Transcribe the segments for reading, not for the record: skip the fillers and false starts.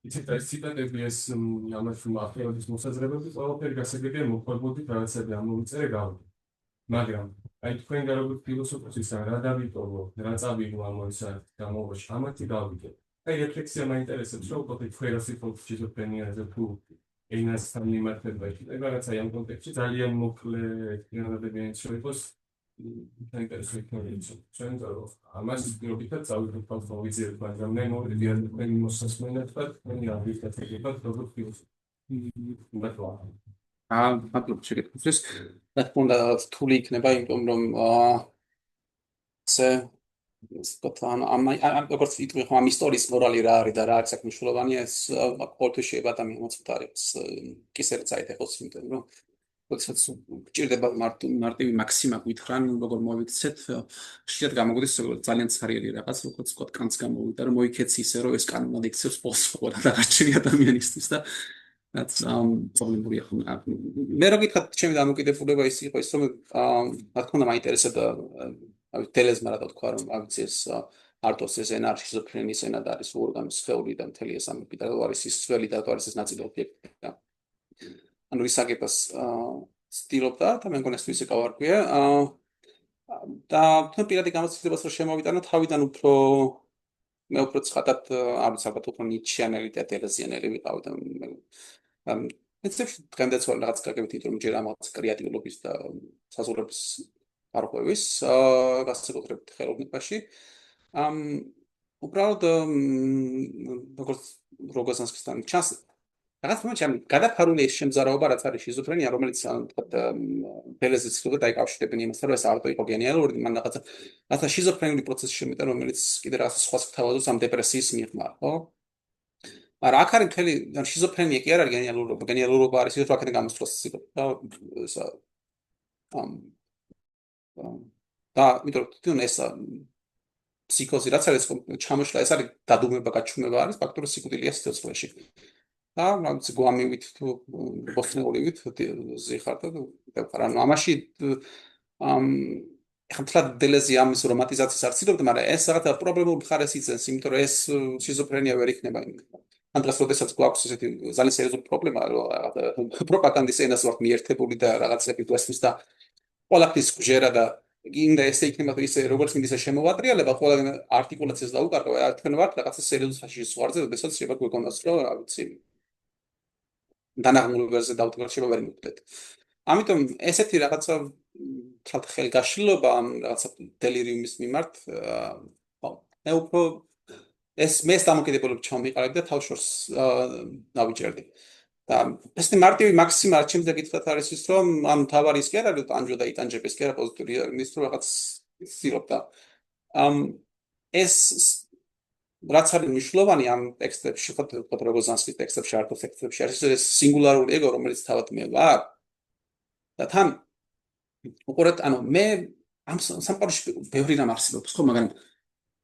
იცით ეს ციტატები ეს ამაში მახეობის მოსაზრებები ყველაფერი გასაგებია მოხმარებოდი რაღაცები ამოვიწერე გავიგე. მაგრამ აი თქვენ გარკვეულ ფილოსოფოსის რა დავიტოვო, რა წავიღო ამ ისა გამოვაში, ამათი გავიგე. აი რეფლექსია მაინტერესებს, რომ უკვე თქვენ ასეთ შიზოფრენიაზე თუ ენასთან მიმართებაში, აი რაღაცა ამ კონტექსტში ძალიან მოკლე პიროვნებიანი შეიძლება საინტერესო იქნება. ჩვენ ამას პირობითად წავიდეთ ფაქტობრივად ვიზიარებთ, მაგრამ მე მოვიდი არ თქვენი მოსასმენად ვარ, თქვენი აღიარებათ როგორც ფილოსოფი. მადლობ შეკითხვისთვის. რა თქმა უნდა, რთული იქნება, იმიტომ რომ როგორც ვიტყვი ხომ ამ ისტორიის მორალი რა არის და რა არის აქ მნიშვნელოვანი, ეს ყოველთვის შეიძლება ადამიანს უთარებს კისერი წაით ეხოს, იმიტომ რომ როდესაც გჭირდება მარტივი მაქსიმა გითხრან, როგორ მოვიქცეთ, შეიძლება გამოგვიდეს ძალიან ცარიელი რაღაც, როგორც ვთქვათ, კანს გამოვიდა, რომ მოიქეცი ისე, რომ ეს კანონად იქცევს პოსტს ყველა დაღარჩენი ადამიანისთვის და რაც პრობლემურია ხომ. მე რო გითხრათ, ჩემი დამოკიდებულება ის იყო ის, რომ რა თქმა უნდა მაინტერესებდა დელეზმა რა თქვა, რომ ავიცი ეს არტოს ეს ენა შიზოფრენიის ენა და არის ორგანოს სხეული და მთელი ეს ამბები და არის ის სველი და არის ეს ნაწილი ობიექტი და ანუ ის აგებას ცდილობდა და მე მგონი ეს ისე გავარკვია და თქვენ პირადი გამოცდილებას რომ შემოვიტანო თავიდან უფრო მე უფრო ცხადად არ ვიცი ალბათ უფრო ნიჩიანელი და დელეზიანელი ვიყავ და მეცებში დღემდეც ვარ რაღაც გაგებით იმიტომ რომ ჯერ ამაც კრეატიულობის და საზღვრების არღვევის განსაკუთრებით ხელოვნებაში უბრალოდ როგორც როგოსანსკისთან ჩანს რაღაც მომენტში გადაფარული ეს შემზარავება რაც არის შიზოფრენია რომელიც დელეზის ცდილობდა დაიკავშირებინა იმასთან რომ ეს ავტო იყო გენიალური მან რაღაცა შიზოფრენიული პროცესი შემეტა რომელიც კიდე რაღაცა სხვა თავადობს ამ დეპრესიის მიღმა ხო მაგრამ აქ არის მთელი შიზოფრენია კი არ არის გენიალურობა არის ის რომ აქედან გამოსვლას და და იმიტომ რომ ეს ფსიქოზი რაც არის ჩამოშლა ეს არის დადუმება გაჩუმება არის ფაქტური სიკვდილია სიცოცხლეში და რაღაც გვამივით თუ ბოსნეულივით ზიხარდა და ანუ ამაში ხმთლად დელეზი ამის რომანტიზაციის არ ცდილობდა მაგრამ ეს რაღაცა პრობლემური მხარეს იწენს იმიტომ რომ ეს შიზოფრენია ვერ იქნება ან დღეს როდესაც გვაქვს ესეთი ძალიან სერიოზული პრობლემა რომ პროპაგანდის ენას ვართ მიერთებული და რაღაცები გვესმის და ყველაფრის გჟერა და ინდა ესე იქნება თუ ისე როგორც მინდა ისე შემოვატრიალება ყველა არტიკულაციას დაუკარგვა თქვენ ვართ რაღაცა სერიოზულ საშიში ზღვარზე როდესაც შეიძლება გვეკონოს რომ რა ვიცი დანაღმულობაზე დავდგარჩება ვერ მივხვდეთ ამიტომ ესეთი რაღაცა თალთ ხელგაშლილობა რაღაცა დელირიუმის მიმართ მე უფრო ეს მეს დამოკიდებულებით ჩამიყარებ და თავშორს დავიჭერდი და ეს მარტივი მაქსიმა ჩემს დაგითხრათ არის ის რომ ამ თავარის კი არ არის ტანჯო და იტანჯების კი არა პოზიტიური ის რომ რაღაც ცდილობდა ეს რაც არის მნიშვნელოვანი ამ ტექსტებში ხო როგორზანსკის ტექსტებში არტოს ტექსტებში არის ეს სინგულარული ეგო რომელიც თავად მე ვარ და თან უყურეთ ანუ მე ამ სამყაროში ბევრი რამ არსებობს ხო მაგრამ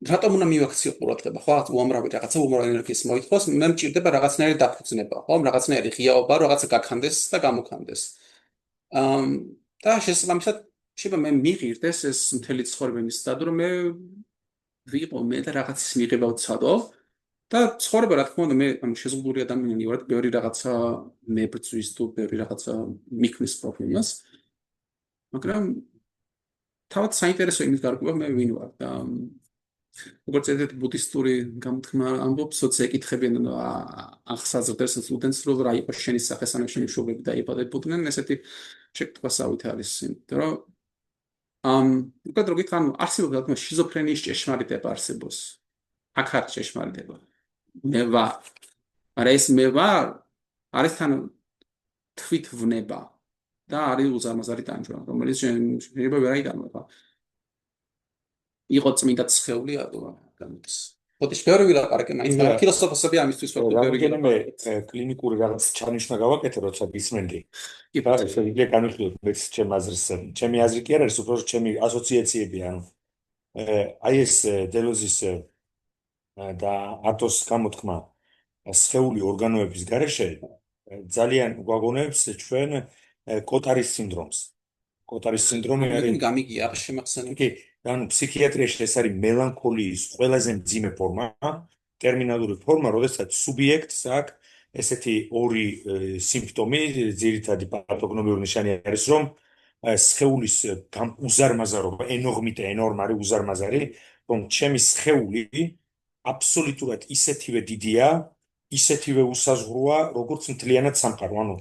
რატომ უნდა მივაქციო ყურადღება ხო უამრავი რაღაცა უამრავი ენერგიის მოითხოვს მე მჭირდება რაღაცნაირი დაფუძნება ხო რაღაცნაირი ღიაობა რაღაცა გაქანდეს და გამოქანდეს და შესაბამისად შეიძლება მე მიღირდეს ეს მთელი ცხოვრება იმისად რომ მე ვიყო მე და რაღაცის მიღება ვცადო და ცხოვრება რა თქმა უნდა მე ანუ შეზღუდული ადამიანი ვარ ბევრი რაღაცა მებრძვის თუ ბევრი რაღაცა მიქმნის პრობლემას მაგრამ თავად საინტერესო იმის გარკვევა მე ვინ ვარ და როგორც ერთ ბუდისტური გამოთქმა ამბობს, როცა ეკითხებიან ახსაზრდელს სტუდენტს, რომ რა იყო შენი სახე, სანამ შენი მშობლები დაიბადებოდნენ, ესეთი შეკითხვასავით არის, იმიტომ რომ უკეთ რო გითხრან, არსებობს რა თქმა უნდა შიზოფრენიის ჭეშმარიტება არსებობს. აქ არის ჭეშმარიტება. მე ვარ. მაგრამ ეს მე ვარ არის თან თვითვნება და არის უზარმაზარი ტანჯვა, რომელიც შეიძლება ვერ აიტანო. იყო წმინდა ცხეული ატო გამოდის. ხოთი ბევრი ვილაპარაკე მაინც ფილოსოფოსები ამისთვის ბევრი მე კლინიკური რაღაც ჩანიშნა გავაკეთე როცა გისმენდი. კი ბატონო, შეიძლება განვიხილოთ მეც ჩემ აზრს. ჩემი აზრი კი არ არის, უბრალოდ ჩემი ასოციაციები ანუ აი ეს დელოზის და არტოს გამოთქმა სხეული ორგანოების გარეშე ძალიან გვაგონებს ჩვენ კოტარის სინდრომს. კოტარის სინდრომი არის გამიგია ახ შემახსენებ. კი ანუ ფსიქიატრიაში ეს არის მელანქოლიის ყველაზე მძიმე ფორმა ტერმინალური ფორმა, როდესაც სუბიექტს აქვს ესეთი ორი სიმპტომი, ძირითადი პათოგნომიური ნიშანი არის, რომ სხეულის უზარმაზარობა, ენორმარი უზარმაზარი, რომ ჩემი სხეული აბსოლუტურად ისეთივე დიდია, ისეთივე უსაზღვროა, როგორც მთლიანად სამყარო. ანუ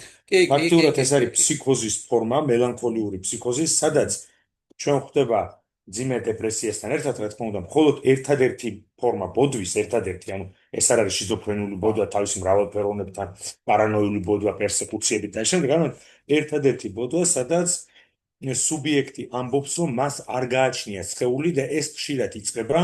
ფაქტიურად ეს არის ფსიქოზის ფორმა, მელანქოლიური ფსიქოზი, სადაც ჩვენ ხვდება ძიმე დეპრესიასთან ერთად, რა თქმა უნდა, მხოლოდ ერთადერთი ფორმა ბოდვის, ერთადერთი, ანუ ეს არ არის შიზოფრენული ბოდვა თავისი მრავალფეროვნებთან, პარანოიული ბოდვა, პერსეკუციებით და შემდეგ, ანუ ერთადერთი ბოდვა, სადაც სუბიექტი ამბობს, რომ მას არ გააჩნია სხეული და ეს ხშირად იწყება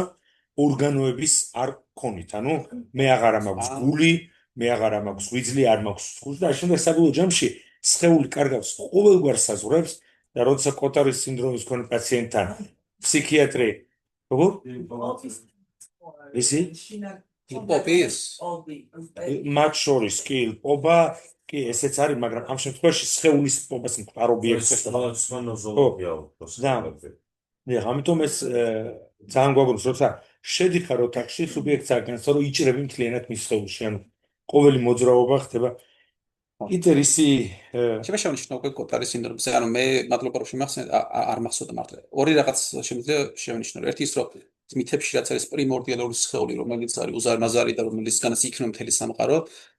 ორგანოების არ ქონით. ანუ მე აღარა მაქვს გული, მე აღარა მაქვს ღვიძლი, არ მაქვს სხული და შემდეგ საბოლოო ჯამში სხეული კარგავს ყოველგვარ საზღვრებს და როცა კოტარის სინდრომის მქონე პაციენტთან ფსიქიატრი როგორ? ისი? პოპის. მათ შორის კი პობა კი ესეც არის, მაგრამ ამ შემთხვევაში სხეულის პობას მყარობიებს და ამიტომ ეს ძალიან გვაგონს, როცა შედიხარ ოთახში, სუბიექტს აგანს, რომ იჭრები მთლიანად მის სხეულში, ანუ ყოველი მოძრაობა ხდება. კიდე რისი შემეშავნიშნა უკვე კოტარის სინდრომზე, ანუ მე მადლობა რომ შემახსენეთ, არ მახსოვდა მართლა. ორი რაღაც შემიძლია შევნიშნო. ერთი ის, რომ მითებში რაც არის პრიმორდიალური სხეული, რომელიც არის უზარმაზარი და რომელისგანაც იქნება მთელი სამყარო,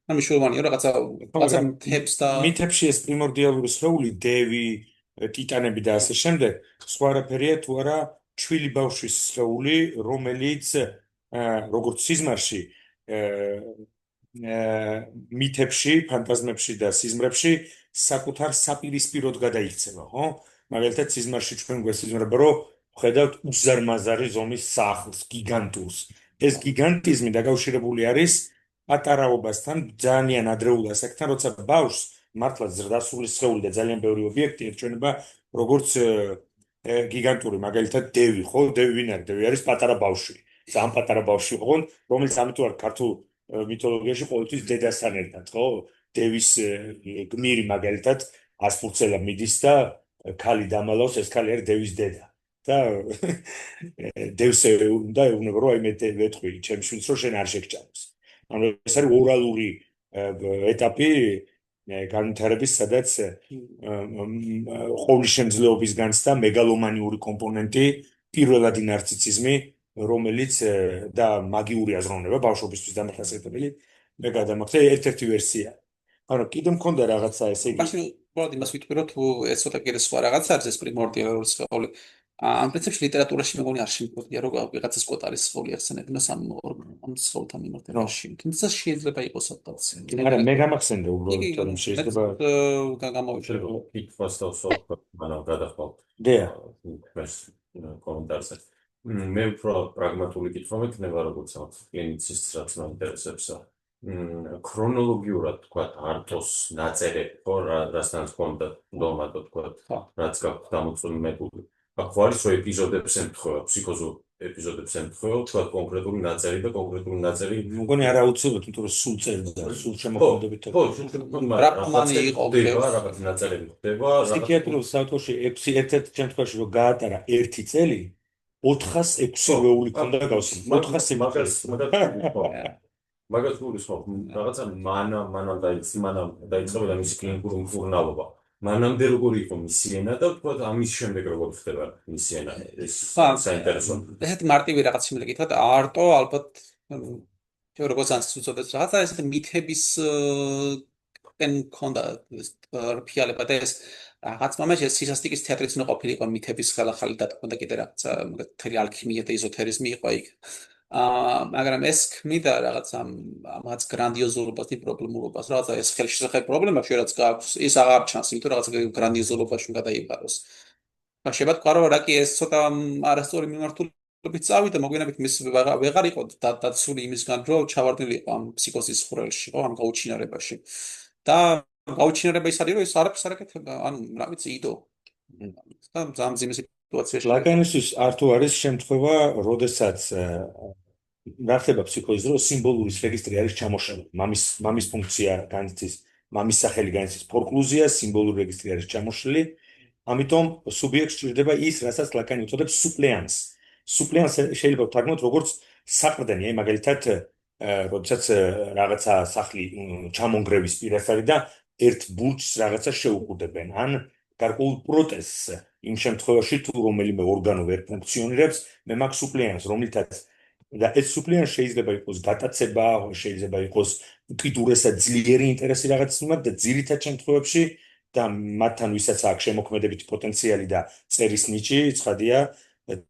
ანუ მნიშვნელოვანია რაღაცა მთებს და მითებში ეს პრიმორდიალური სხეული, დევი, ტიტანები და ასე შემდეგ, სხვა არაფერია თუ არა ჩვილი ბავშვის სხეული, რომელიც როგორც სიზმარში მითებში, ფანტაზმებში და სიზმრებში საკუთარ საპირისპიროდ გადაიქცევა, ხო? მაგალითად, სიზმარში ჩვენ გვესიზმრება, რომ ხედავთ უზარმაზარი ზომის სახლს, გიგანტურს. ეს გიგანტიზმი დაკავშირებული არის პატარაობასთან, ძალიან ადრეულ ასაკთან, როცა ბავშვს მართლა ზრდასრული სხეული და ძალიან ბევრი ობიექტი ერჩვენება როგორც გიგანტური, მაგალითად, დევი, ხო? დევი ვინ არის? დევი არის პატარა ბავშვი. ძალიან პატარა ბავშვი ხო, რომელიც ამიტომ არ ქართულ მითოლოგიაში ყოველთვის დედასთან ერთად, ხო? დევის გმირი მაგალითად ასფურცელა მიდის და ქალი დამალავს, ეს ქალი არის დევის დედა. და დევს უნდა ეუბნება, რომ აი მე ვეთქვი, ჩემს შვილს რომ შენ არ შეგჭამოს. ანუ ეს არის ორალური ეტაპი განვითარების, სადაც ყოვლისშემძლეობის განცდა, მეგალომანიური კომპონენტი, პირველადი ნარციციზმი, რომელიც და მაგიური აზროვნება ბავშვობისთვის დამახასიათებელი, მე გადამახდა ერთ-ერთი ვერსია. ანუ კიდე მქონდა რაღაცა ესე იგი. მაშინ უბრალოდ იმას ვიტყვი, რომ თუ ეს ცოტა კიდე სხვა რაღაც არის ეს პრიმორდიალური სხეული. ამ პრინციპში ლიტერატურაში მეგონი არ შემიძლია რომ ვიღაცას კოტარის სხეული ახსენებინოს ამ სხეულთან მიმართებაში. თუმცა შეიძლება იყოს სადღაც. არა, მე გამახსენდა უბრალოდ, რომ შეიძლება გამოვიჩერო. კითხვას დავსვათ, მაგრამ გადახვალთ. დეა. ეს კომენტარზე. მე უფრო პრაგმატული კითხვა მექნება, როგორც კლინიცისტს, რაც მაინტერესებსა. ქრონოლოგიურად თქვა არტოს ნაწერები, ხო, რასთან ჰქონდა ნორმატო თქვა, რაც გაქვთ დამოწმებული. ხო არის რომ ეპიზოდებს ემთხვევა, ფსიქოზურ ეპიზოდებს ემთხვევა, თქვა კონკრეტული ნაწერი და конкретული ნაწერი. მგონი არა აუცილებლად, იმიტომ რომ სულ წერდა, სულ შემოქმედებით. ხო, რაპმანი იყო, რაღაც ნაწერები ხდება. ფსიქიატრიულ საავადმყოფოში 6 ერთ-ერთ შემთხვევაში რომ გაატარა 1 წელი 406 ვეული ქონდა გავსი. 406 მაგას გულის ხო, რაღაცა მანამ დაიწყებოდა მისი კლინიკური მკურნალობა. მანამდე როგორი იყო მისიენა და თქვა ამის შემდეგ როგორ ხდება მისიენა, ეს საინტერესოა. ესეთი მარტივი რაღაც შემდეგითად არტო ალბათ როგორც უწოდეს რაღაცა ესეთი მითების ქონდა ფიალება და ეს რაღაც მომენტში სისასტიკის თეატრიც უნდა ყოფილიყო მითების ხალხალი დატკბო და კიდე რაღაცა მთელი ალქიმია და ეზოთერიზმი იყო იქ. მაგრამ ეს ქმნიდა რაღაც ამაც გრანდიოზულობას, პრობლემულობას, რაღაცა ეს ხელშესახებ პრობლემებში რაც გააქვს, ის აღარ ჩანს, იმიტომ რაღაცა გრანდიოზულობაში გადაიბაროს. შეიძლება თქვა რომ რა კი ეს ცოტა არასწორი მიმართულებით წავიდა, მოგვიანებით მის ვეღარ იყო დაცული იმისგან, რომ ჩავარდნილი იყო ამ ფსიქოზის ხვრელში, ხო, ამ გაუჩინარებაში. და გაუჩინარება ის არის, რომ ის არაფერს არ აკეთებდა, ანუ რა ვიცი, იდო. და ძალიან ძიმე სიტუაციაში. ლაკანისთვის არ თუ არის შემთხვევა, როდესაც რა ხდება ფსიქოზის დრო სიმბოლურის რეგისტრი არის ჩამოშლილი. მამის ფუნქცია განიცდის, მამის სახელი განიცდის ფორკლუზია, სიმბოლური რეგისტრი არის ჩამოშლილი. ამიტომ სუბიექტს ჭირდება ის, რასაც ლაკანი უწოდებს სუპლეანს. სუპლეანს შეიძლება ვთარგმნოთ როგორც საყრდენი, აი მაგალითად როდესაც რაღაცა სახლი ჩამონგრევის პირას არის და ერთ ბურჯს რაღაცა შეუყუდებენ, ან გარკვეულ პროტეზს, იმ შემთხვევაში თუ რომელიმე ორგანო ვერ ფუნქციონირებს, მე მაქვს სუპლიანს, რომლითაც და ეს სუპლიანს შეიძლება იყოს გატაცება, შეიძლება იყოს უკიდურესად ძლიერი ინტერესი რაღაცის მიმართ და ძირითად შემთხვევებში და მათთან ვისაც აქვს შემოქმედებითი პოტენციალი და წერის ნიჭი, ცხადია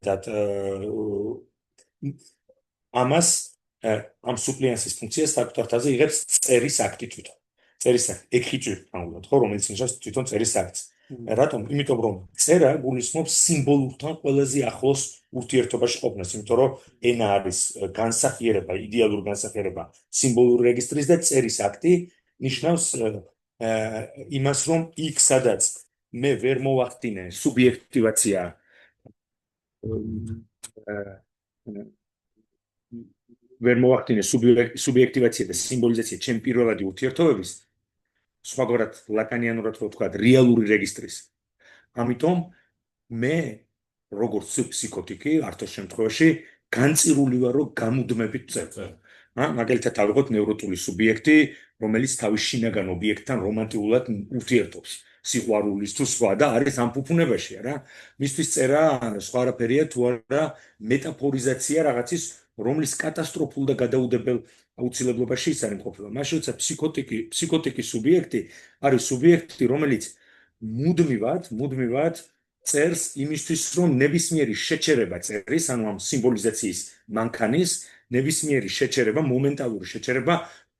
და ამას ამ სუპლიანსის ფუნქციას საკუთარ თავზე იღებს წერის აქტი თვითონ. წერის აქტი, ექიჭვი ამულად, ხო, რომელიც ნიშნავს თვითონ წერის აქტს. რატომ? იმიტომ რომ წერა გულისხმობს სიმბოლურთან ყველაზე ახლოს ურთიერთობაში ყოფნას, იმიტომ რომ ენა არის განსახიერება, იდეალური განსახიერება სიმბოლური რეგისტრის და წერის აქტი ნიშნავს იმას, რომ იქ სადაც მე ვერ მოვახდინე სუბიექტივაცია ვერ მოვახდინე სუბიექტივაცია და სიმბოლიზაცია ჩემი პირველადი ურთიერთობების, სხვაგვარად ლაკანიანურად რო ვთქვა, რეალური რეგისტრის. ამიტომ მე როგორც ფსიქოტიკი ართოს შემთხვევაში განწირული ვარ, რომ გამუდმებით წევ. მაგალითად ავიღოთ ნევროტული სუბიექტი, რომელიც თავის შინაგან ობიექტთან რომანტიკულად ურთიერთობს. სიყვარულის თუ სხვა და არის ამ ფუფუნებაში რა. მისთვის წერა სხვა არაფერია თუ არა მეტაფორიზაცია რაღაცის, რომლის კატასტროფულ და გადაუდებელ აუცილებლობაში ის არის მყოფება. მაშინ როცა ფსიქოტიკის სუბიექტი არის სუბიექტი, რომელიც მუდმივად წერს იმისთვის, რომ ნებისმიერი შეჩერება წერის, ანუ ამ სიმბოლიზაციის მანქანის, ნებისმიერი შეჩერება, მომენტალური შეჩერება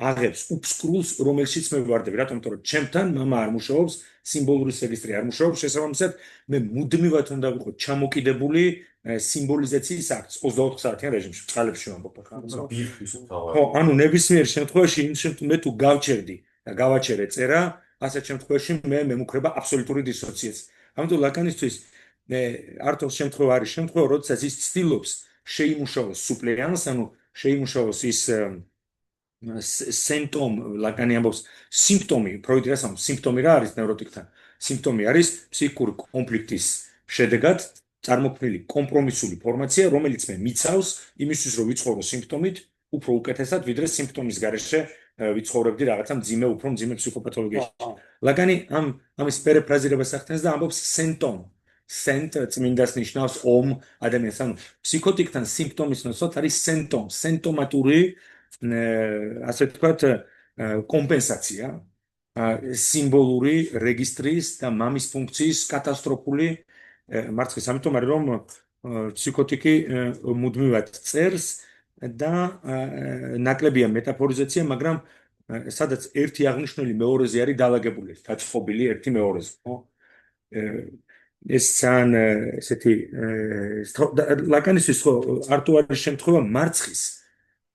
აღებს უფსკრულს, რომელშიც მე ვარდები. რატომ? იმიტომ რომ ჩემთან მამა არ მუშაობს, სიმბოლური რეგისტრი არ მუშაობს, შესაბამისად მე მუდმივად უნდა ვიყო ჩამოკიდებული სიმბოლიზაციის აქტს 24 საათიან რეჟიმში, წყალებში ვამბობ ახლა. ხო, ანუ ნებისმიერ შემთხვევაში მე თუ გავჩერდი და გავაჩერე წერა, ასეთ შემთხვევაში მე მემუქრება აბსოლუტური დისოციაცია. ამიტომ ლაკანისთვის ართოს შემთხვევა არის შემთხვევა, როდესაც ის ცდილობს შეიმუშაოს სუპლიანს, ანუ შეიმუშაოს ის სემპტომ, ლაკანი ამბობს, სიმპტომი, ფროიდი რას ამბობს, სიმპტომი რა არის ნევროტიკთან? სიმპტომი არის ფსიქიკური კონფლიქტის შედეგად წარმოქმნილი კომპრომისული ფორმაცია, რომელიც მე მიცავს იმისთვის, რომ ვიცხოვრო სიმპტომით, უფრო უკეთესად, ვიდრე სიმპტომის გარეშე ვიცხოვრებდი რაღაცა მძიმე, უფრო მძიმე ფსიქოპათოლოგიაში. ლაკანი ამის პერიფრაზირებას ახდენს და ამბობს სენტომ. სენტ წმინდას ნიშნავს ომ ადამიანს, ანუ ფსიქოტიკთან სიმპტომის ნაცვლად არის სენტომ, სენტომატური ასე ვთქვათ, კომპენსაცია სიმბოლური რეგისტრის და მამის ფუნქციის კატასტროფული მარცხის. ამიტომ არის რომ ფსიქოტიკი მუდმივად წერს და ნაკლებია მეტაფორიზაცია, მაგრამ სადაც ერთი აღნიშნული მეორეზე არის დალაგებული, დაწყობილი ერთი მეორეზე, ხო? ეს ძალიან ესეთი ლაკანისთვის ხო არტო არის შემთხვევა მარცხის,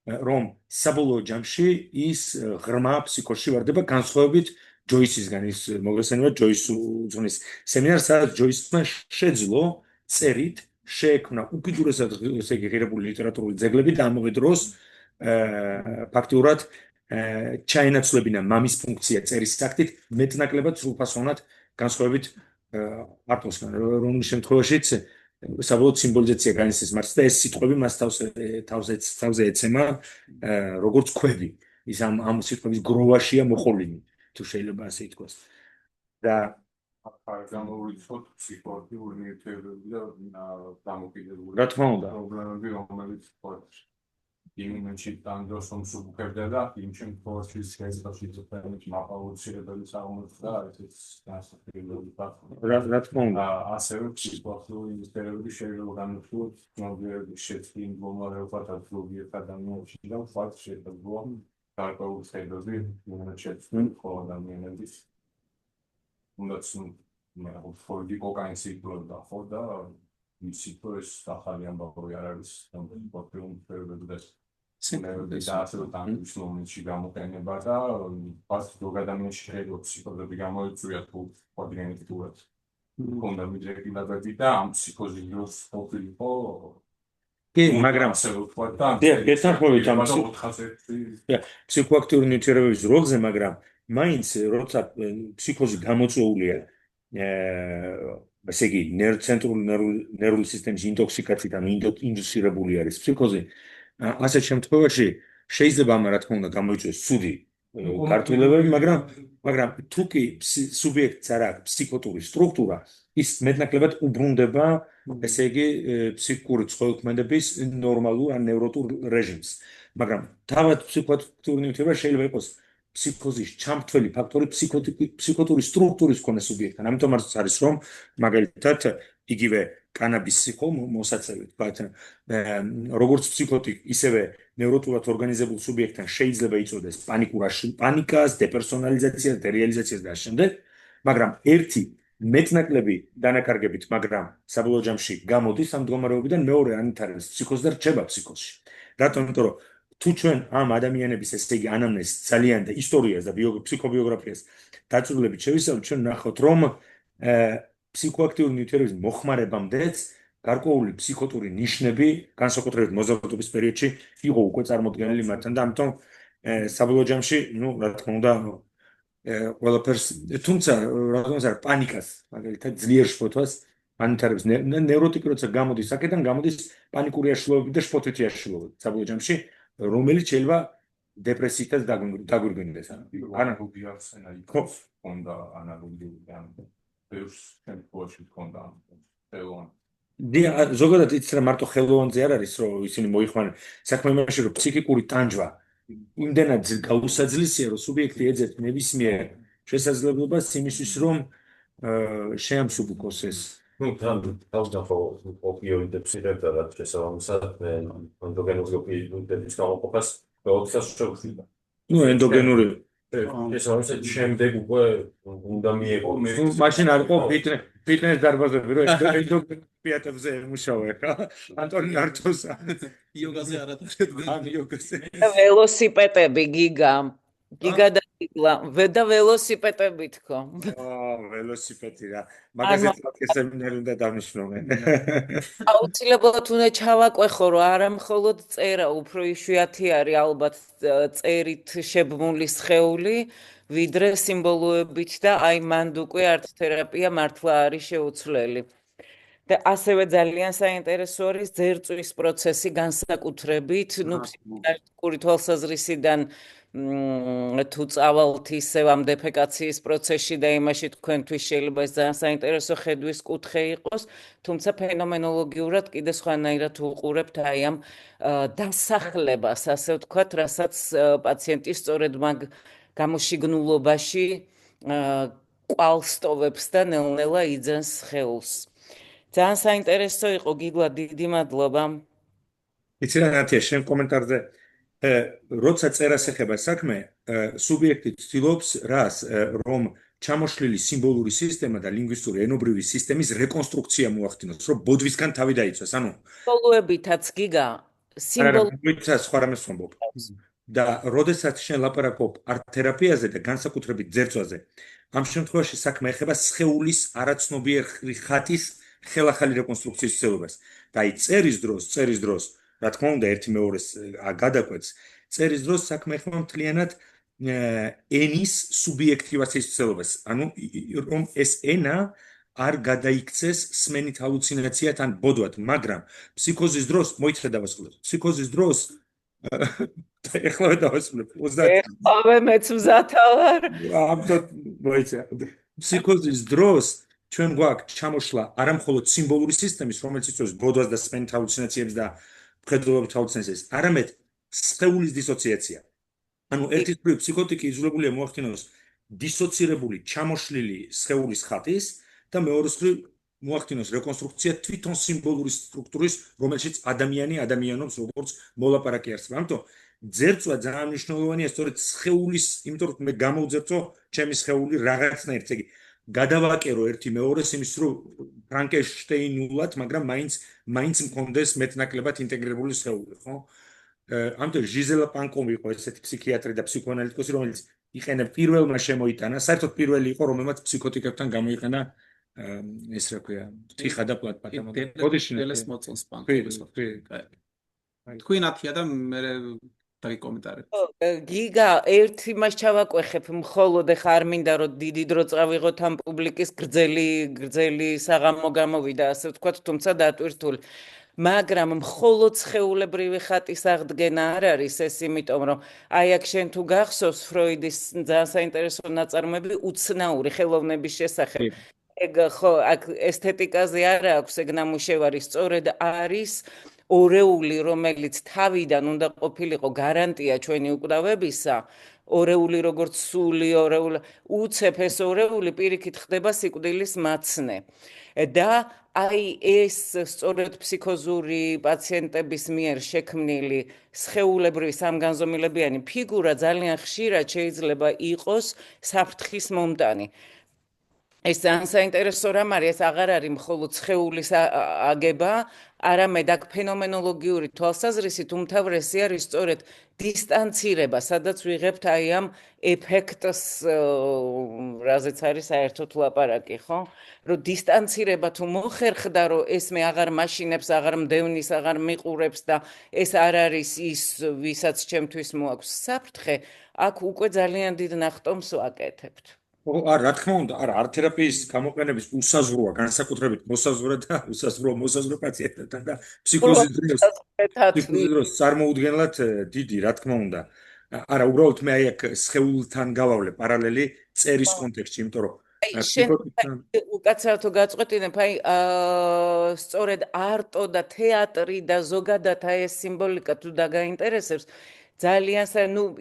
რომ საბოლოო ჯამში ის ღრმა ფსიქოში ვარდება განსხვავებით ჯოისისგან. ის მოგესალმებით ჯოის უძღვნის სემინარს, სადაც ჯოისმა შეძლო წერით შეექმნა უკიდურესად ესე იგი ღირებული ლიტერატურული ძეგლები და ამავე დროს ფაქტიურად ჩაენაცვლებინა მამის ფუნქცია წერის აქტით მეტნაკლებად სრულფასოვნად განსხვავებით არტოსგან, რომლის შემთხვევაშიც საბოლოოდ სიმბოლიზაცია განიცდის მარცხს და ეს სიტყვები მას თავზე ეცემა როგორც ქვები. ის ამ სიტყვების გროვაშია მოყოლინი, თუ შეიძლება ასე ითქვას. და გამოვიცოთ ფსიქოლოგიური ნივთიერებები და დამოკიდებული რა თქმა უნდა, პრობლემები, რომელიც იმ მომენტში დანდროს რომ სუბუქებდა და იმ შემთხვევაში შეეძლებს თვითონ მაპაუცირებელი წარმოდგა ესეც დასაქმებული ფაქტი. რა თქმა უნდა, ასევე ფსიქოლოგიური ნივთიერებები შეიძლება განვიხილოთ ცნობიერების შეცვლილ მომარებათა ფლუგიერთ ადამიანებში და ფაქტ შეიძლება გარკვეული ხედები შეცვლილ ხოლ ადამიანების უნდაც ფორდი კოკაინის იგლოდა ხო და მისი პროს ახალი ამბავი არ არის პორტფელიო და ასე ტანკის მომენტში გამოყენება და ფასტ ადამიანში შეიძლება ფსიქოლოგი გამოიწვია თუ კოორდინატულად კონდა მიძებნებები და ამ ფსიქოზის ყოფილიყო კი, მაგრამ ასე ვთქვათ და ერთნახევით ამ ფსიქოაქტიური ნივთიერებების როლზე, მაგრამ მაინც როცა ფსიქოზი გამოწვეულია ესე იგი ნერვული სისტემის ინტოქსიკაციით, ანუ ინდუცირებული არის ფსიქოზი, ასეთ შემთხვევაში შეიძლება ამ რა თქმა უნდა გამოიწვიოს ცუდი გართულებები, მაგრამ თუ კი სუბიექტს არ აქვს ფსიქოტური სტრუქტურა, ის მეტნაკლებად უბრუნდება, ესე იგი, ფსიქიკური ცხოლქმედების ნორმალურ ან ნევროტულ რეჟიმს. მაგრამ თავად ფსიქოტური ნივთიერება შეიძლება იყოს ფსიქოზის ჩამრთველი ფაქტორი ფსიქოტური სტრუქტურის მქონე სუბიექტთან. ამიტომ არის რომ მაგალითად იგივე კანაბისი ხო მოსაწევი თქვათ როგორც ფსიქოტიკ ისევე ნევროტულად ორგანიზებულ სუბიექტთან შეიძლება იწოდეს პანიკას, დეპერსონალიზაციას, დერეალიზაციას და შემდეგ, მაგრამ ერთი მეტნაკლები დანაკარგებით, მაგრამ საბოლოო ჯამში გამოდის ამ მდგომარეობიდან, მეორე ანვითარებს ფსიქოზს და რჩება ფსიქოზში. რატომ? იმიტომ რომ თუ ჩვენ ამ ადამიანების ესე იგი ანამნეზს ძალიან და ისტორიას და ფსიქობიოგრაფიას დაწვრილებით შევისწავლეთ, ჩვენ ნახოთ რომ ფსიქოაქტიური ნივთიერების მოხმარებამდეც გარკვეული ფსიქოტური ნიშნები განსაკუთრებით მოზარდობის პერიოდში იყო უკვე წარმოდგენილი მათთან და ამიტომ საბოლოო ჯამში, რა თქმა უნდა, ყველაფერს, თუმცა რადგანაც არ პანიკას, მაგალითად ძლიერ შფოთვას ანვითარებს ნევროტიკი, როცა გამოდის აქედან, გამოდის პანიკური აშლილობები და შფოთვითი აშლილობები საბოლოო ჯამში, რომელიც შეიძლება დეპრესიითაც დაგვირგვინდეს. ანალოგია სცენარით ჰქონდა ანალოგიური ან ბევრს შემთხვევაში ჰქონდა ხელოვანი. ზოგადად იცით რა მარტო ხელოვანზე არ არის რომ ისინი მოიხმარენ საქმე იმაში რომ ფსიქიკური ტანჯვა იმდენად გაუსაძლისია რომ სუბიექტი ეძებს ნებისმიერ შესაძლებლობას იმისთვის რომ შეამსუბუქოს ეს თავიდან ხო ოპიოიდებს იღებდა რაც შესაბამისად ენდოგენური გამოყოფას ოთხას შევხვიდა. ენდოგენური შესაბამისად შემდეგ უკვე უნდა მიეღო. მაშინ არ იყო ფიტნეს დარბაზები რომ ენდოგენურ პიატებზე ემუშავა ხა? ანტონი ნარტოს იოგაზე არ ატარებდა. იოგაზე. ველოსიპედები გიგა და გიგლა და ველოსიპედები თქო. ველოსიპედი რა. მაგაზე სემინარი უნდა დავნიშნულენ. აუცილებლად უნდა ჩავაკვეხო რომ არა მხოლოდ წერა, უფრო იშვიათი არის ალბათ წერით შებმული სხეული, ვიდრე სიმბოლოებით და აი მანდ უკვე არტ-თერაპია მართლა არის შეუცვლელი. და ასევე ძალიან საინტერესო არის ძერწვის პროცესი განსაკუთრებით, ფსიქოლოგიური თვალსაზრისიდან თუ წავალთ ისევ ამ დეფეკაციის პროცესში და იმაში თქვენთვის შეიძლება ეს ძალიან საინტერესო ხედვის კუთხე იყოს, თუმცა ფენომენოლოგიურად კიდე სხვანაირად უყურებთ აი ამ დასახლებას, ასე ვთქვათ, რასაც პაციენტი სწორედ მაგ გამოშიგნულობაში კვალსტოვებს და ნელ-ნელა იძენს სხეულს. ძალიან საინტერესო იყო გიგლა, დიდი მადლობა. იცი რა ნათია, შენ კომენტარზე როცა წერას ეხება საქმე, სუბიექტი ცდილობს რას, რომ ჩამოშლილი სიმბოლური სისტემა და ლინგვისტური ენობრივი სისტემის რეკონსტრუქცია მოახდინოს, რომ ბოდვისგან თავი დაიცვას. ანუ სიმბოლოებითაც გიგა, სიმბოლოებითაც სხვა რამეს ვამბობ. და როდესაც შენ ლაპარაკობ არტ-თერაპიაზე და განსაკუთრებით ძერწვაზე, ამ შემთხვევაში საქმე ეხება სხეულის არაცნობიერი ხატის ხელახალი რეკონსტრუქციის ცდილობას. და აი წერის დროს, რა თქმა უნდა, ერთი მეორეს გადაკვეთს, წერის დროს საქმე ეხება მთლიანად ენის სუბიექტივაციის ცდილობას. ანუ რომ ეს ენა არ გადაიქცეს სმენით ჰალუცინაციად ან ბოდვად, მაგრამ ფსიქოზის დროს მოითხრა დავასრულებ. ფსიქოზის დროს ეხლა დავასრულებ 30 ეხლა მეც მზათა ვარ. აბსოლუტურად მოიცა. ფსიქოზის დროს ჩვენ გვაქვს ჩამოშლა არამხოლოდ სიმბოლური სისტემის, რომელიც იწვევს ბოდვას და სმენით ჰალუცინაციებს და მხედველობით ჰალუცინაციებს, არამედ სხეულის დისოციაცია. ანუ ერთის მხრივ ფსიქოტიკი იძულებულია მოახდინოს დისოცირებული, ჩამოშლილი სხეულის ხატის და მეორეს მხრივ მოახდინოს რეკონსტრუქცია თვითონ სიმბოლური სტრუქტურის, რომელშიც ადამიანი ადამიანობს როგორც მოლაპარაკე არსება. ამიტომ ძერწვა ძალიან მნიშვნელოვანია სწორედ სხეულის, იმიტომ რომ მე გამოვძერწო ჩემი სხეული რაღაცნაირად, ესე იგი გადავაკერო ერთი მეორეს იმის რომ ფრანკენშტეინულად, მაგრამ მაინც მქონდეს მეტნაკლებად ინტეგრირებული სხეული, ხო? ამიტომ ჟიზელა პანკოვი იყო ესეთი ფსიქიატრი და ფსიქოანალიტიკოსი, რომელიც იყენებ პირველმა შემოიტანა, საერთოდ პირველი იყო, რომელმაც ფსიქოტიკებთან გამოიყენა ეს რა ქვია, თიხა და პლატფორმა. დელეს მოწონს პანკოვის. თქვენ ათია და მე დაგი კომენტარი. გიგა, ერთი მას ჩავაკვეხებ, მხოლოდ ეხა არ მინდა რომ დიდი დრო წავიღოთ ამ პუბლიკის გრძელი საღამო გამოვიდა, ასე ვთქვათ, თუმცა დატვირთული. მაგრამ მხოლოდ სხეულებრივი ხატის აღდგენა არ არის ეს, იმიტომ რომ აი აქ შენ თუ გახსოვს ფროიდის ძალიან საინტერესო ნაწარმოები უცნაური ხელოვნების შესახებ. ეგ ხო აქ ესთეტიკაზე არ აქვს ეგ ნამუშევარი, სწორედ არის ორეული, რომელიც თავიდან უნდა ყოფილიყო გარანტია ჩვენი უკვდავებისა, ორეული როგორც სული, ორეული, უცებ ეს ორეული პირიქით ხდება სიკვდილის მაცნე. და აი ეს სწორედ ფსიქოზური პაციენტების მიერ შექმნილი სხეულებრივი სამგანზომილებიანი ფიგურა ძალიან ხშირად შეიძლება იყოს საფრთხის მომტანი. ეს ძალიან საინტერესო რამ არის, ეს აღარ არის მხოლოდ სხეულის აგება, არამედ აქ ფენომენოლოგიური თვალსაზრისით უმთავრესი არის სწორედ დისტანცირება, სადაც ვიღებთ აი ამ ეფექტს, რაზეც არის საერთოდ ლაპარაკი, ხო? რომ დისტანცირება თუ მოხერხდა, რომ ეს მე აღარ მაშინებს, აღარ მდევნის, აღარ მიყურებს და ეს არ არის ის, ვისაც ჩემთვის მოაქვს საფრთხე, აქ უკვე ძალიან დიდ ნახტომს ვაკეთებთ. არა, რა თქმა უნდა, არა, ართ-თერაპიის გამოყენების უსაზღროა, განსაკუთრებით მოსაზღვრე და მოსაზღვრე პაციენტებთან და ფსიქოზის დროს წარმოუდგენლად დიდი, რა თქმა უნდა. არა, უბრალოდ მე აი აქ სხეულთან გავავლე პარალელი წერის კონტექსტში, იმიტომ რომ შენ უკაცრავად გაწყვეტინებ, აი სწორედ არტო და თეატრი და ზოგადად აი ეს სიმბოლიკა თუ დაგაინტერესებს, ძალიან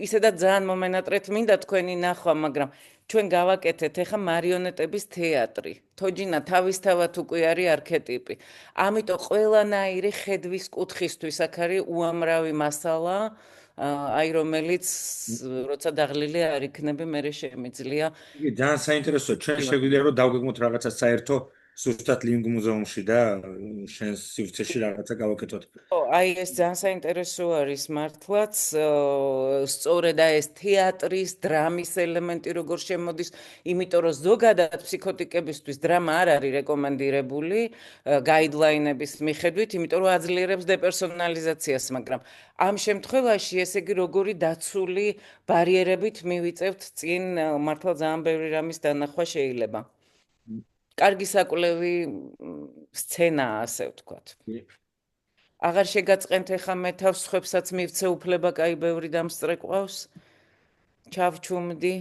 ისედაც ძალიან მომენატრეთ მინდა თქვენი ნახვა, მაგრამ ჩვენ გავაკეთეთ ეხა მარიონეტების თეატრი. თოჯინა თავისთავად უკვე არის არქეტიპი. ამიტომ ყველანაირი ხედვის კუთხისთვის აქ არის უამრავი მასალა, აი რომელიც როცა დაღლილი არ იქნები, მე შემიძლია. იგი ძალიან საინტერესოა, ჩვენ შეგვიძლია რომ დავგეგმოთ რაღაცა საერთო ზუსტად ლინგ მუზეუმში და შენს სივრცეში რაღაცა გავაკეთოთ. აი ეს ძალიან საინტერესო არის მართლაც, სწორედ ეს თეატრის, დრამის ელემენტი როგორ შემოდის, იმიტომ რომ ზოგადად ფსიქოტიკებისთვის დრამა არ არის რეკომენდირებული გაიდლაინების მიხედვით, იმიტომ რომ აძლიერებს დეპერსონალიზაციას, მაგრამ ამ შემთხვევაში ესე იგი როგორი დაცული ბარიერებით მივიწევთ წინ, მართლა ძალიან ბევრი რამის დანახვა შეიძლება. კარგი საკვლევი სცენაა, ასე ვთქვათ. აღარ შეგაწყენთ ეხა მე თავს სხვებსაც მივცე უფლება, კაი ბევრი დამსწრე ყავს. ჩავჩუმდი.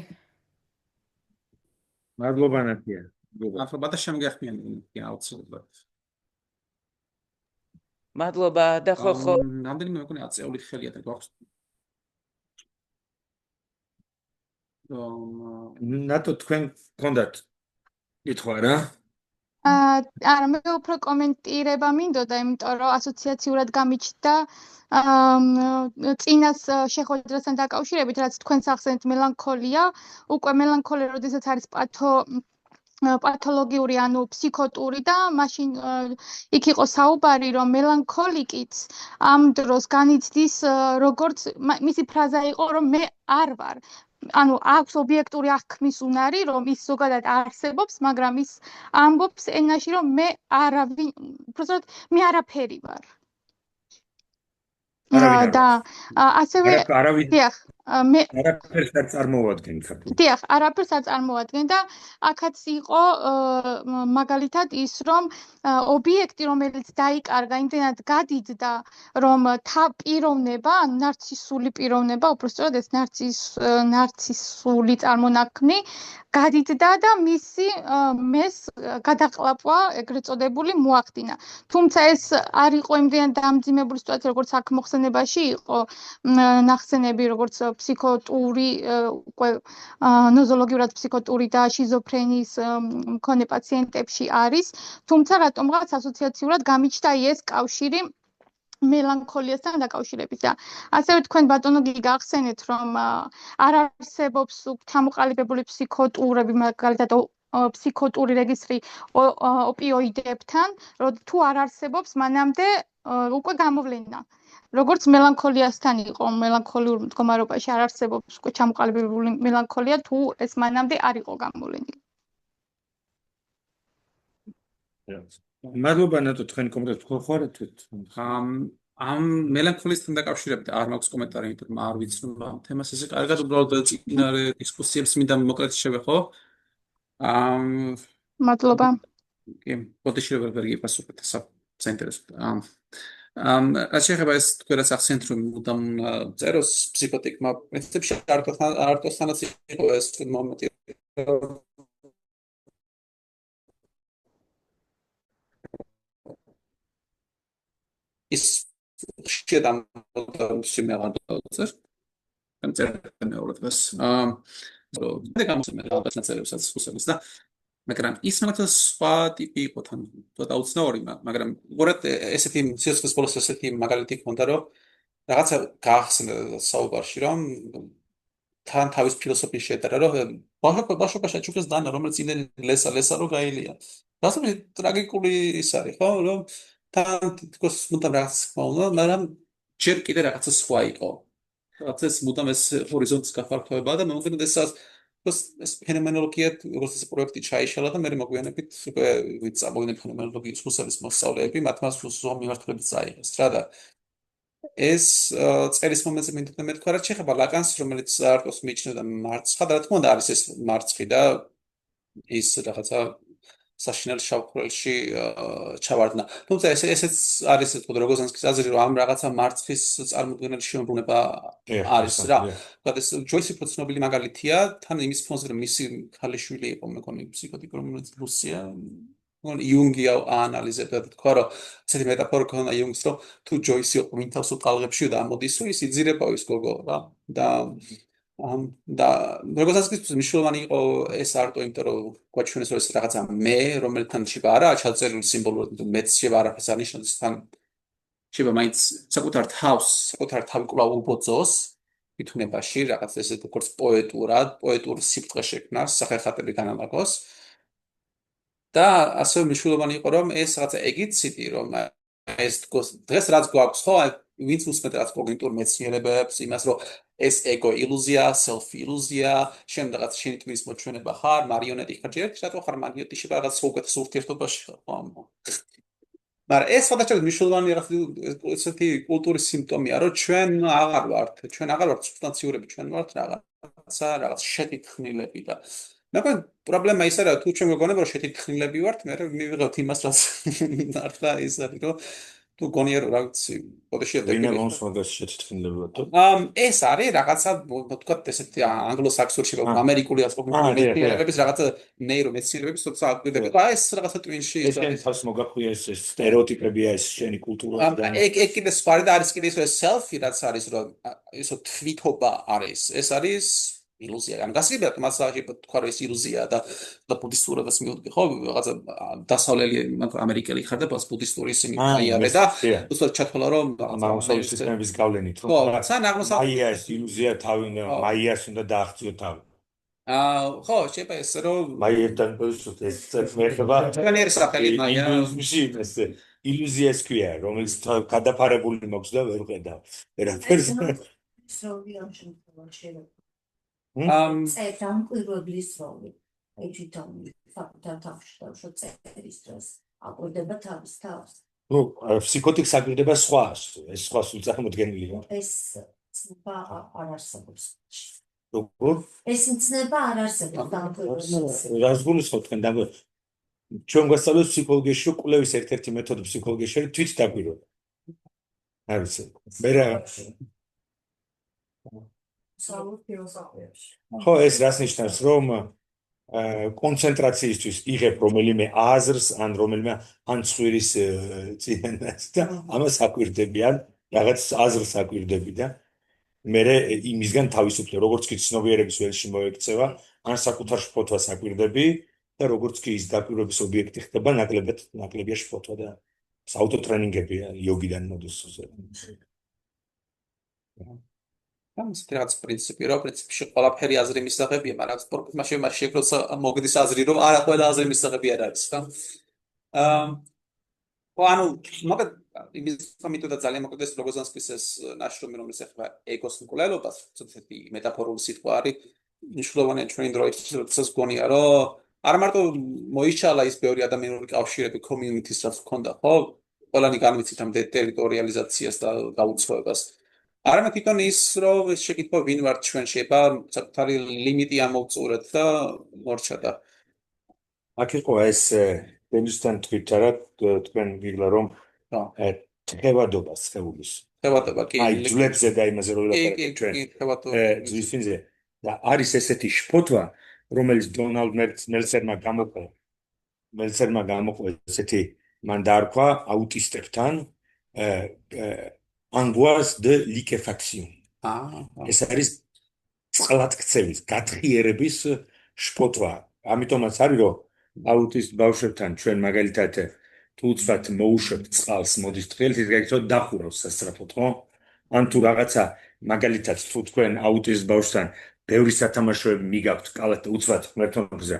მადლობა ნათია. მადლობა და შემგეხმიანებინე აუცილებლად. მადლობა და ხო. რამდენიმე მეკონი აწეული ხელია და გვაქვს. ნატო თქვენ გქონდათ კითხვა რა? არა, მე უფრო კომენტირება მინდოდა, იმიტომ რომ ასოციაციურად გამიჩნდა წინას შეხვედრასთან დაკავშირებით, რაც თქვენს ახსენეთ მელანქოლია, უკვე მელანქოლია, როდესაც არის პათოლოგიური, ანუ ფსიქოტური და მაშინ იქ იყო საუბარი, რომ მელანქოლიკიც ამ დროს განიცდის, როგორც მისი ფრაზა იყო, რომ მე არ ვარ. ანუ აქვს ობიექტური აღქმის უნარი, რომ ის ზოგადად არსებობს, მაგრამ ის ამბობს ენაში, რომ მე არავინ, უბრალოდ მე არაფერი ვარ. და ასევე დიახ, მე არაფერს არ წარმოუადგენ ქართულად. დიახ, არაფერს არ წარმოუადგენ და აქაც იყო მაგალითად ის, რომ ობიექტი, რომელიც დაიკარგა, იმდენად გადიდდა, რომ პიროვნება, ნარცისული პიროვნება, უბრალოდ ეს ნარცისული წარმონაქმნი გადიდდა და მისი მეს გადაყლაპვა ეგრეთ წოდებული მოახდინა. თუმცა ეს არ იყო იმდენად დამძიმებული სიტუაცია, როგორც აქ მოხსენებაში იყო ნახსენები, როგორც ფსიქოტური, უკვე ნოზოლოგიურად ფსიქოტური და შიზოფრენიის მქონე პაციენტებში არის, თუმცა რატომღაც ასოციაციურად გამიჩნდა ეს კავშირი მელანქოლიასთან დაკავშირებით და ასევე თქვენ ბატონო გახსენეთ, რომ არ არსებობს ჩამოყალიბებული ფსიქოტურები, მაგალითად ფსიქოტური რეგისტრი ოპიოიდებთან, რომ თუ არ არსებობს, მანამდე უკვე გამოვლენა. როგორც მელანქოლიასთან იყო, მელანქოლიურ მდგომარეობაში არ არსებობს უკვე ჩამოყალიბებული მელანქოლია, თუ ეს მანამდე არ იყო გამოვლენილი. მადლობა ნატო, თქვენ კომენტარს ხართ? ამ მელანქოლიასთან დაკავშირებით არ მაქვს კომენტარი, იმიტომ რომ არ ვიცნობ ამ თემას, ესე კარგად უბრალოდ წინარე დისკუსიებს მინდა მოკლედ შევეხო. მადლობა. კი, ბოდიში როგორ გიპასუხეთ ასა. საინტერესოა. რაც შეეხება ეს თქვენაც ახსენეთ რომ მუდამ წეროს ფსიქოტიკმა პრინციპში არტოსთანაც იყო ეს მომენტი ის შე담და სიმაღლეზე განწერა მეორე დღეს მაგრამ ის რაღაცა სხვა ტიპი იყო თან ცოტა უცნაური მაგრამ უბრალოდ ესეთი სიცოცხლის ბოლოს ესეთი მაგალითი ქონდა რომ რაღაცა გაახსნა საუბარში რომ თან თავის ფილოსოფიის შედარება რომ ბაშოკაშა ჩუქეს დანა რომელიც იმენ ლესა რო გაილია დასამე ტრაგიკული ის არის ხო რომ თან თქოს მუდამ რაღაც ხმაულა მაგრამ ჯერ კიდე რაღაცა სხვა იყო რაღაც ეს მუდამ ეს ჰორიზონტის გაფართოება და მომგონდა ეს ფენომენოლოგია როგორც ეს პროექტი ჩაიშალა და მე მოგვიანებით უკვე ვით წამოვიდნენ ფენომენოლოგიის ხუსების მოსწავლეები მათმა სულ მიმართულებით წაიღეს რა და ეს წერის მომენტზე მინდოდა მეთქვა რა შეეხება ლაკანს რომელიც არტოს მიიჩნევდა მარცხა და რა თქმა უნდა არის ეს მარცხი და ის რაღაცა საშინელ შავხრელში ჩავარდნა თუმცა ესეც არის თქო როგორცანსკის აზრი რომ ამ რაღაცა მარცხის წარმოქმნელი შეუმბრუნება არის რა თქო ეს ჯოისი პროცნობილი მაგალითია თან იმის ფონზე რომ მისი ქალიშვილი იყო მეგონი ფსიქოტიკურ ლუსია იუნგი აანალიზებდა და თქვა რომ ესეთი მეტაფორა ქონდა იუნგს რომ თუ ჯოისი იყო მინთავს უყალღებში და ამოდის რომ ის იძირება ის გოგო რა და როგორცანსკის მნიშვნელოვანი იყო ეს არტო იმიტომ რომ გვაჩვენეს რომ ეს რაღაცა მე რომელთან შეიძლება არა ჩაწერილი სიმბოლურად მეც შეიძლება არაფერს არნიშნავს თან შეიძლება მაინც საკუთარ თავი კვლავ უბოძოს მithunებაში რაღაც ესეთ როგორც პოეტურ სიფრთხე შექმნას სახეხატები განამაგოს და ასე მნიშვნელოვანი იყო რომ ეს რაღაცა ეგიციტი რომ ეს დღეს რაც გვაქვს ხო ვინც უსმენთ რაღაც კოგნიტურ მეცნიერებებს იმას რომ ეს ეგო ილუზია self ილუზია შემდეგ რაღაც შენი თქმის მოჩვენება ხარ მარიონეტი ხარ რატო ხარ მარიონეტი შეიძლება რაღაც უკეთეს ურთიერთობაში ხარ ხო მაგრამ ეს სხვადასხვა მნიშვნელოვანი ესეთი კულტურის სიმპტომია რომ ჩვენ აღარ ვართ სუბსტანციურები ჩვენ ვართ რაღაც შეთითხნილები და მაგრამ პრობლემა ის არა თუ ჩვენ გვგონება რომ შეთითხნილები ვართ მე მივიღებთ იმას რაც მართლა ის არის რომ თუ გონია რომ რაღაც პოტენციალი ვინა მომსმაგას შეთითხნილები ვართ ეს არის რაღაცა თქვა ესეთი ანგლო-საქსონში რომ ამერიკული ასპრობლემების რაღაცა ნეირომეცნიერების თორსა აკვირდება და ეს რაღაცა ტვინში ეს თავს მოგახვია ეს სტერეოტიპებია ეს შენი კულტურა და ეგ კიდე სხვა და არის კიდე ეს selfie რაც არის რომ ესო თვითობა არის ეს არის ილუზია ან გასაგებია მასაჟი თქვა რომ ეს ილუზია და ბუდისტურადაც მივუდგე ხო რაღაცა დასავლელი ამერიკელი ხარ და ბუდისტური ისინი აიარე და უბრალოდ ჩათვალა რომ აღმოსავლეთის სისტემების გავლენით ხო სან აღმოსავლეთ მაია ეს ილუზია თავი მაიას უნდა დააღწიო თავი ხო შეიძლება ეს რომ მაიებთან ეს წერთმეხება განიერი სახელი მაია ილუზიას ქვია რომელიც გადაფარებული მოქვს და ვერ ხედავ ვერაფერს წერთან კვირვებლის როლი აი თვითონ საკუთარ თავში დავშო წერის დროს აკვირდება თავის თავს ნუ ფსიქოტიკს აკვირდება სხვა ეს სხვა სულ წარმოდგენილია ეს ცნება არ არსებობს როგორ ეს ცნება არ არსებობს რას გულისხმობ თქვენ და ჩვენ გვასწავლეს ფსიქოლოგიაში რომ კვლევის ერთ-ერთი მეთოდი ფსიქოლოგიაში არის თვით დაკვირვება არის მე რა ხო ეს რას ნიშნავს რომ კონცენტრაციისთვის იღებ რომელიმე აზრს ან რომელიმე ანცხვირის წინას და ამას აკვირდებიან რაღაც აზრს აკვირდები და მე იმისგან თავისუფლებ როგორც კი ცნობიერების ველში მოექცევა ან საკუთარ შფოთვას აკვირდები და როგორც კი ის დაკვირვების ობიექტი ხდება ნაკლებია შფოთვა და აუტოტრენინგებია იოგიდან მოდის ამის რაღაც პრინციპი რა პრინციპში ყველაფერი აზრი მისაღებია მაგრამ სპორტმა შეგვიძლია მოგდის აზრი რომ არა ყველა აზრი მისაღები არ არის ხა ანუ მაგათ იმის მომენტოდა ძალიან მოკდეს ლოგოზანსკის ეს ნაშრომი რომელიც ეხება ეგოს მკვლელობას ცოტათი მეტაფორული სიტყვა არის მნიშვნელოვანია ჩვენ დროის გონია რომ არ მარტო მოიშალა ის ბევრი ადამიანური კავშირები communities რაც ჰქონდა ხო ყველანი განვიცით ამ ტერიტორიალიზაციას და გაუცხოებას არამედ თვითონ ის რომ შეკითხვა ვინ ვართ ჩვენ შეიძლება საკუთარი ლიმიტი ამოვწურეთ და მორჩა და აქ იყო ეს დენისთან თვითარა თქვენ გიგლა რომ რა. თხევადობა სხეულის. ხევადობა კი. აი ძვლებზე და იმაზე რო ვილაპარაკეთ ჩვენ. ხევადობა. ძვისინზე და არის ესეთი შფოთვა, რომელიც დონალდ მელცერმა გამოყო ესეთი მან დაარქვა აუტისტებთან angoisse de liquéfaction. ეს არის წყლათქცევის, გათხიერების შფოთვა. ამიტომაც არის რომ აუტისტ ბავშვებთან ჩვენ მაგალითად თუ უცბად მოუშვებთ წყალს მოდის თხილით ის გაიქცევთ დახურავს სასწრაფოდ, ხო? ან თუ რაღაცა მაგალითად თუ თქვენ აუტისტ ბავშვთან ბევრი სათამაშოები მიგაქვთ კალათ და უცბად ღმერთონებზე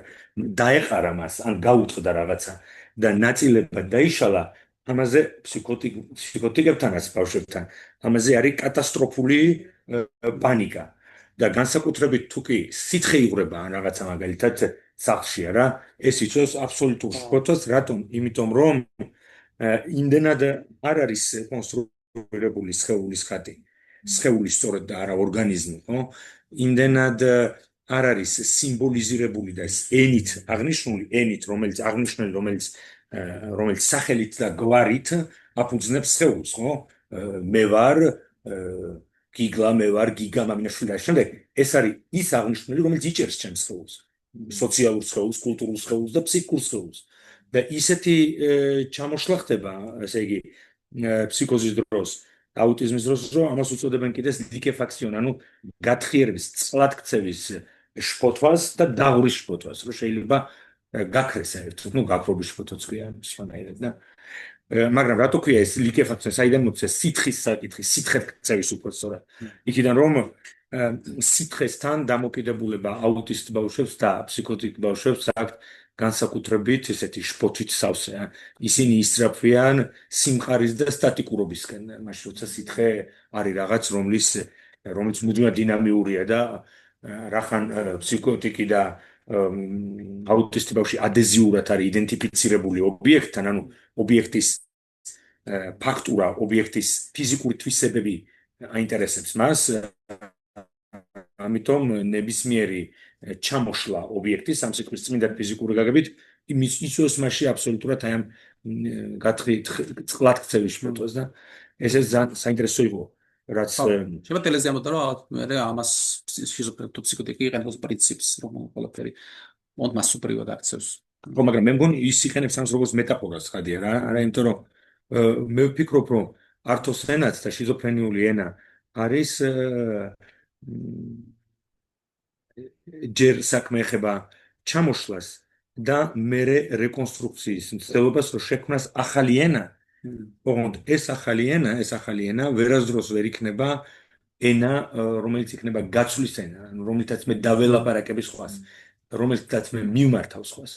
დაეყარა მას ან გაუწყდა რაღაცა და ნაწილება დაიშალა ამაზე ფსიქოტიკებთანაც ბავშვებთან ამაზე არის კატასტროფული პანიკა და განსაკუთრებით თუ კი სითხე იღვრება ან რაღაცა მაგალითად სახლში არა ეს იწვევს აბსოლუტურ შფოთვას რატომ იმიტომ რომ იმდენად არ არის კონსტრუირებული სხეულის ხატი სხეული სწორედ და არა ორგანიზმი ხო იმდენად არ არის სიმბოლიზირებული და ენით აღნიშნული ენით რომელიც სახელით და გვარით აფუძნებს სხეულს ხო მე ვარ გიგლა მე ვარ გიგა მამინაშვილი და შემდეგ ეს არის ის აღნიშნული რომელიც იჭერს ჩემს სხეულს სოციალურ სხეულს კულტურულ სხეულს და ფსიქიკურ სხეულს და ისეთი ჩამოშლა ხდება ესე იგი ფსიქოზის დროს აუტიზმის დროს რომ ამას უწოდებენ კიდეს ლიკეფაქციონ ანუ გათხიერების წყლათქცევის შფოთვას და დაღურის შფოთვას რომ შეიძლება გაქრეს საერთოდ ნუ გაქრობის შფოთვაც ქვია სხვანაირად და მაგრამ რატო ქვია ეს ლიკეფაქცია საიდან მოწეს სითხის საკითხი სითხეთქცევის უფრო სწორად იქიდან რომ სითხესთან დამოკიდებულება აუტისტ ბავშვებს და ფსიქოტიკ ბავშვებს აქვს განსაკუთრებით ესეთი შფოთვით სავსე ისინი ისწრაფვიან სიმყარის და სტატიკურობისკენ მაშინ როცა სითხე არის რაღაც რომელიც მუდმივად დინამიურია და რახან ფსიქოტიკი და აუტისტი ბავშვი ადეზიურად არის იდენტიფიცირებული ობიექტთან ანუ ობიექტის ფაქტურა ობიექტის ფიზიკური თვისებები აინტერესებს მას ამიტომ ნებისმიერი ჩამოშლა ობიექტის ამ სიტყვის წმინდა ფიზიკური გაგებით იმის იწვევს მასში აბსოლუტურად აი ამ წყლათქცევის შფოთვას და ეს საინტერესო იყო რაც შეიძლება ტელეზე ამოდო რომ მე ამას შიზოფრენიო ფსიქოტიკი იყენებს პრინციპს რომ ყველაფერი მოდ მას სუპერივად აქცევს ხო მაგრამ მე მგონი ის იყენებს ამას როგორც მეტაფორას ხადია რა არა იმიტომ რომ მე ვფიქრობ რომ ართოს ენაც და შიზოფრენიული ენა არის ჯერ საქმე ეხება ჩამოშლას და მერე რეკონსტრუქციის მცდელობას რომ შექმნას ახალი ენა ოღონდ ეს ახალი ენა ვერასდროს ვერ იქნება ენა რომელიც იქნება გაცვლის ენა რომელთაც მე დაველაპარაკები სხვას რომელთაც მე მიმართავ სხვას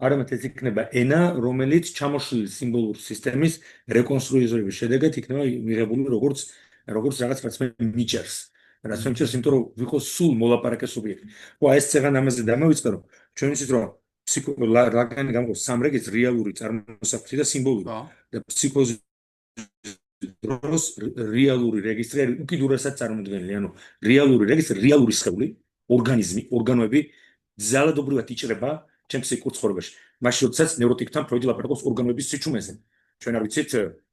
არამედ ეს იქნება ენა რომელიც ჩამოშლილი სიმბოლური სისტემის რეკონსტრუირების შედეგად იქნება მიღებული როგორც რაღაც რაც მე მიჭერს რაც მეჩერს იმიტომ რომ ვიყოს სულ მოლაპარაკე სუბიექტი. ხო ეს ცეღან ამაზე დამოვიწყე რომ ჩვენ ვიცით რომ ლაგანი გამყავს სამ რეგისტრს რეალური წარმოსახვისი და სიმბოლური და ფსიქოზის დროს რეალური რეგისტრი არის უკიდურესად წარმოუდგენელი ანუ რეალური რეგისტრი რეალური სხეული ორგანიზმი ორგანოები ძალადობრივად იჭრება ჩემს ფსიქიკურ ცხოვრებაში მაშინ როდესაც ნევროტიკთან ფროიდი ლაპარაკობს ორგანოების სიჩუმეზე ჩვენ არ ვიცით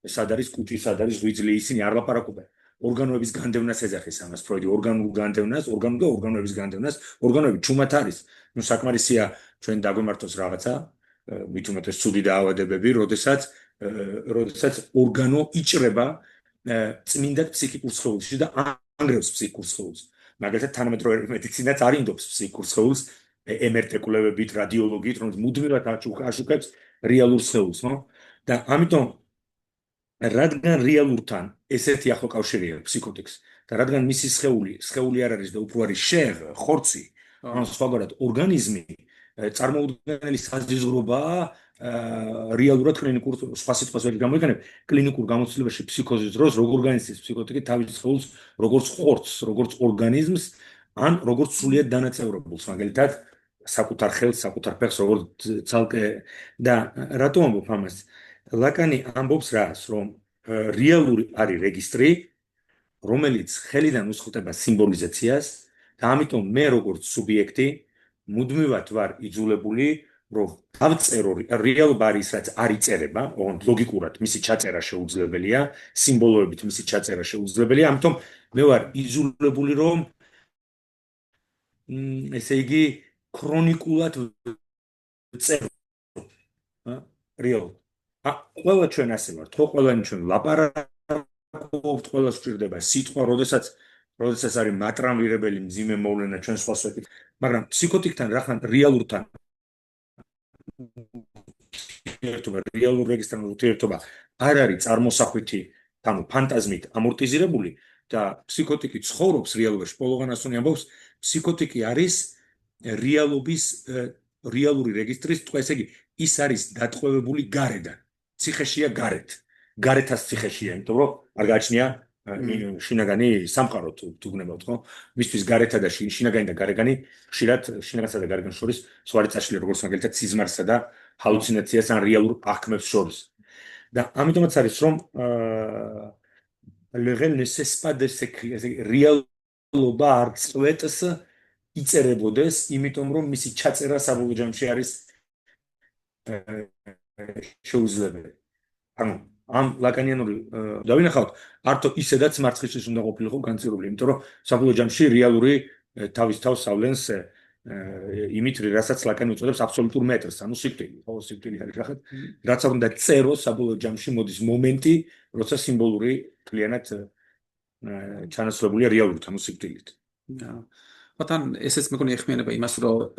სად არის კუჭი სად არის ღვიძლი ისინი არ ლაპარაკობენ ორგანოების განდევნას ეძახის ამას ფროიდი ორგანულ განდევნას ორგანოების განდევნას ორგანოები ჩუმად არის ნუ საკმარისია ჩვენ დაგვემართოს რაღაცა მით უმეტეს ცუდი დაავადებები როდესაც ორგანო იჭრება წმინდა ფსიქიკურ სხეულში და ანგრევს ფსიქიკურ სხეულს მაგალითად თანამედროვე მედიცინაც არ ინდობს ფსიქიკურ სხეულს MRT კვლევებით რადიოლოგიით რომელიც მუდმივად აშუქებს რეალურ სხეულს ხო და ამიტომ რადგან რეალურთან ესეთი ახლო კავშირია ფსიქოტიკს და რადგან მისი სხეული არ არის და უფრო არის ხორცი ან სხვაგვარად ორგანიზმი წარმოუდგენელი საზღვრებაა რეალურად კლინიკურ სხვა სიტყვას ვერ გამოიყენებ კლინიკურ გამოცდილებაში ფსიქოზის დროს როგორ განიცდის ფსიქოტიკი თავის სხეულს როგორც ხორცს როგორც ორგანიზმს ან როგორც სრულიად დანაწევრებულს მაგალითად საკუთარ ხელს საკუთარ ფეხს როგორც ცალკე და რატომ ამბობ ამას ლაკანი ამბობს რას რომ რეალური არის რეგისტრი რომელიც ხელიდან უსხლტება სიმბოლიზაციას და ამიტომ მე როგორც სუბიექტი მუდმივად ვარ იძულებული რომ დავწერო რეალობა არის რაც არ იწერება, ოღონდ ლოგიკურად მისი ჩაწერა შეუძლებელია, სიმბოლოებით მისი ჩაწერა შეუძლებელია, ამიტომ მე ვარ იზოლებული რომ ესე იგი ქრონიკულად წერო რეალობა. ყველა ჩვენ ასე ვართ, ხო, ყველანი ჩვენ ლაპარაკობთ, ყველას გვჭირდება სიტყვა, როდესაც არის მატრამლირებელი მძიმე მოვლენა ჩვენ სხვას ვეკით, მაგრამ ფსიქოტიკთან რახან რეალურთან რეალურ რეგისტრთან ურთიერთობა არ არის წარმოსახვითი, ანუ ფანტაზმით ამორტიზირებული და ფსიქოტიკი ცხოვრობს რეალობაში. პოლოგანასონი ამბობს, ფსიქოტიკი არის რეალური რეგისტრის, ესე იგი, ის არის დატყვევებული გარედან. ციხეშია გარეთას ციხეშია, იმიტომ რომ არ გააჩნია შინაგანი სამყარო თუ გნებავთ, ხო? მისთვის გარეთა და შინაგანი და გარეგანი ხშირად შინაგანსა და გარეგანს შორის ზღვარი წაშლია, როგორც მაგალითად სიზმარსა და ჰალუცინაციას ან რეალურ აღქმებს შორის. და ამიტომაც არის რომ le réel ne cesse pas de s'écrire. რეალობა არ წვეტს იწერებოდეს, იმიტომ რომ მისი ჩაწერა საბოლოო ჯამში არის შეუძლებელი. ანუ ამ ლაკანიანური დავინახავთ, ართო ისედაც მარცხისთვის უნდა ყოფილიყო განწირული, იმიტომ რომ საბოლოო ჯამში რეალური თავის თავს ავლენს იმით, რასაც ლაკანი უწოდებს აბსოლუტურ მეტრს, ანუ სიკვდილი, ხო, სიკვდილი არის რახეთ, რაც უნდა წეროს საბოლოო ჯამში მოდის მომენტი, როცა სიმბოლური კლიანად ჩანაცვლებულია რეალურით, ანუ სიკვდილით. Otan ესეც მეგონი ეხმიანება იმას, რომ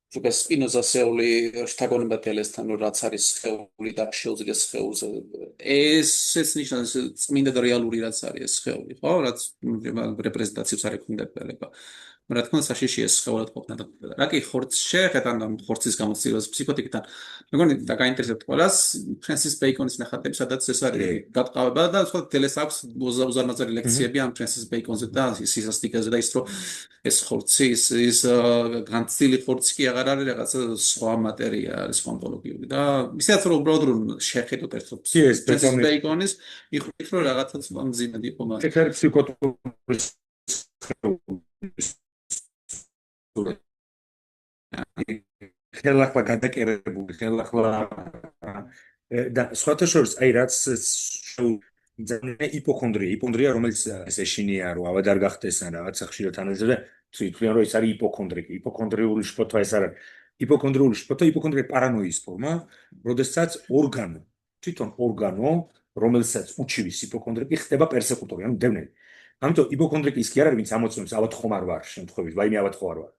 სპინოზასეული შთაგონება თელესთან რაც არის სხეული და შეუძლია სხეულს ესეც ნიშნავს წმინდა და რეალური რაც არის სხეული, ხო? რაც რეპრეზენტაციებს არ ექვემდებარება. რა თქმა უნდა, საშიშია სხეულად ყოფნა და რა კი ხორცს შეეხეთ ან ხორცის გამოცდილებას ფსიქოტიკთან. მეგონი და გაინტერესებთ ყველას ფრენსის ბეიკონის ნახატები, სადაც ეს არის გადყავება და სხვა თელეს აქვს უზარმაზარი ლექციები ამ ფრენსის ბეიკონზე და სისასტიკეზე და ის რომ ეს ხორცი ის განცდილი ხორცი კი აღარ არის რაღაცა სხვა მატერია არის ონტოლოგიური და ისედაც რომ უბრალოდ რომ შეხედოთ ერთად ფრენსის ბეიკონის იხდით რომ რაღაცა მძიმედ იყო მაგრამ ეს არის ფსიქოტური ხელახლა გადაკერებული, ხელახლა და სხვათა შორის აი რაც იპოქონდრია, რომელიც ეს ეშინია, რომ ავად არ გახდეს ან რაღაცა ხშირად ანალიზე და თვითონ რომ ეს არის იპოქონდრიკი, იპოქონდრიული შფოთვა ეს არის. იპოქონდრიული შფოთვა, იპოქონდრია პარანოიის ფორმა, როდესაც თვითონ ორგანო, რომელსაც უჩივის იპოქონდრიკი, ხდება პერსეკუტორი, ანუ დევნილი. ამიტომ იპოქონდრიკი ის კი არ არის, ვინც ამოწმებს ალბათ ხომ არ ვარ შემთხვევით, ვაიმე ალბათ ხო არ ვარ.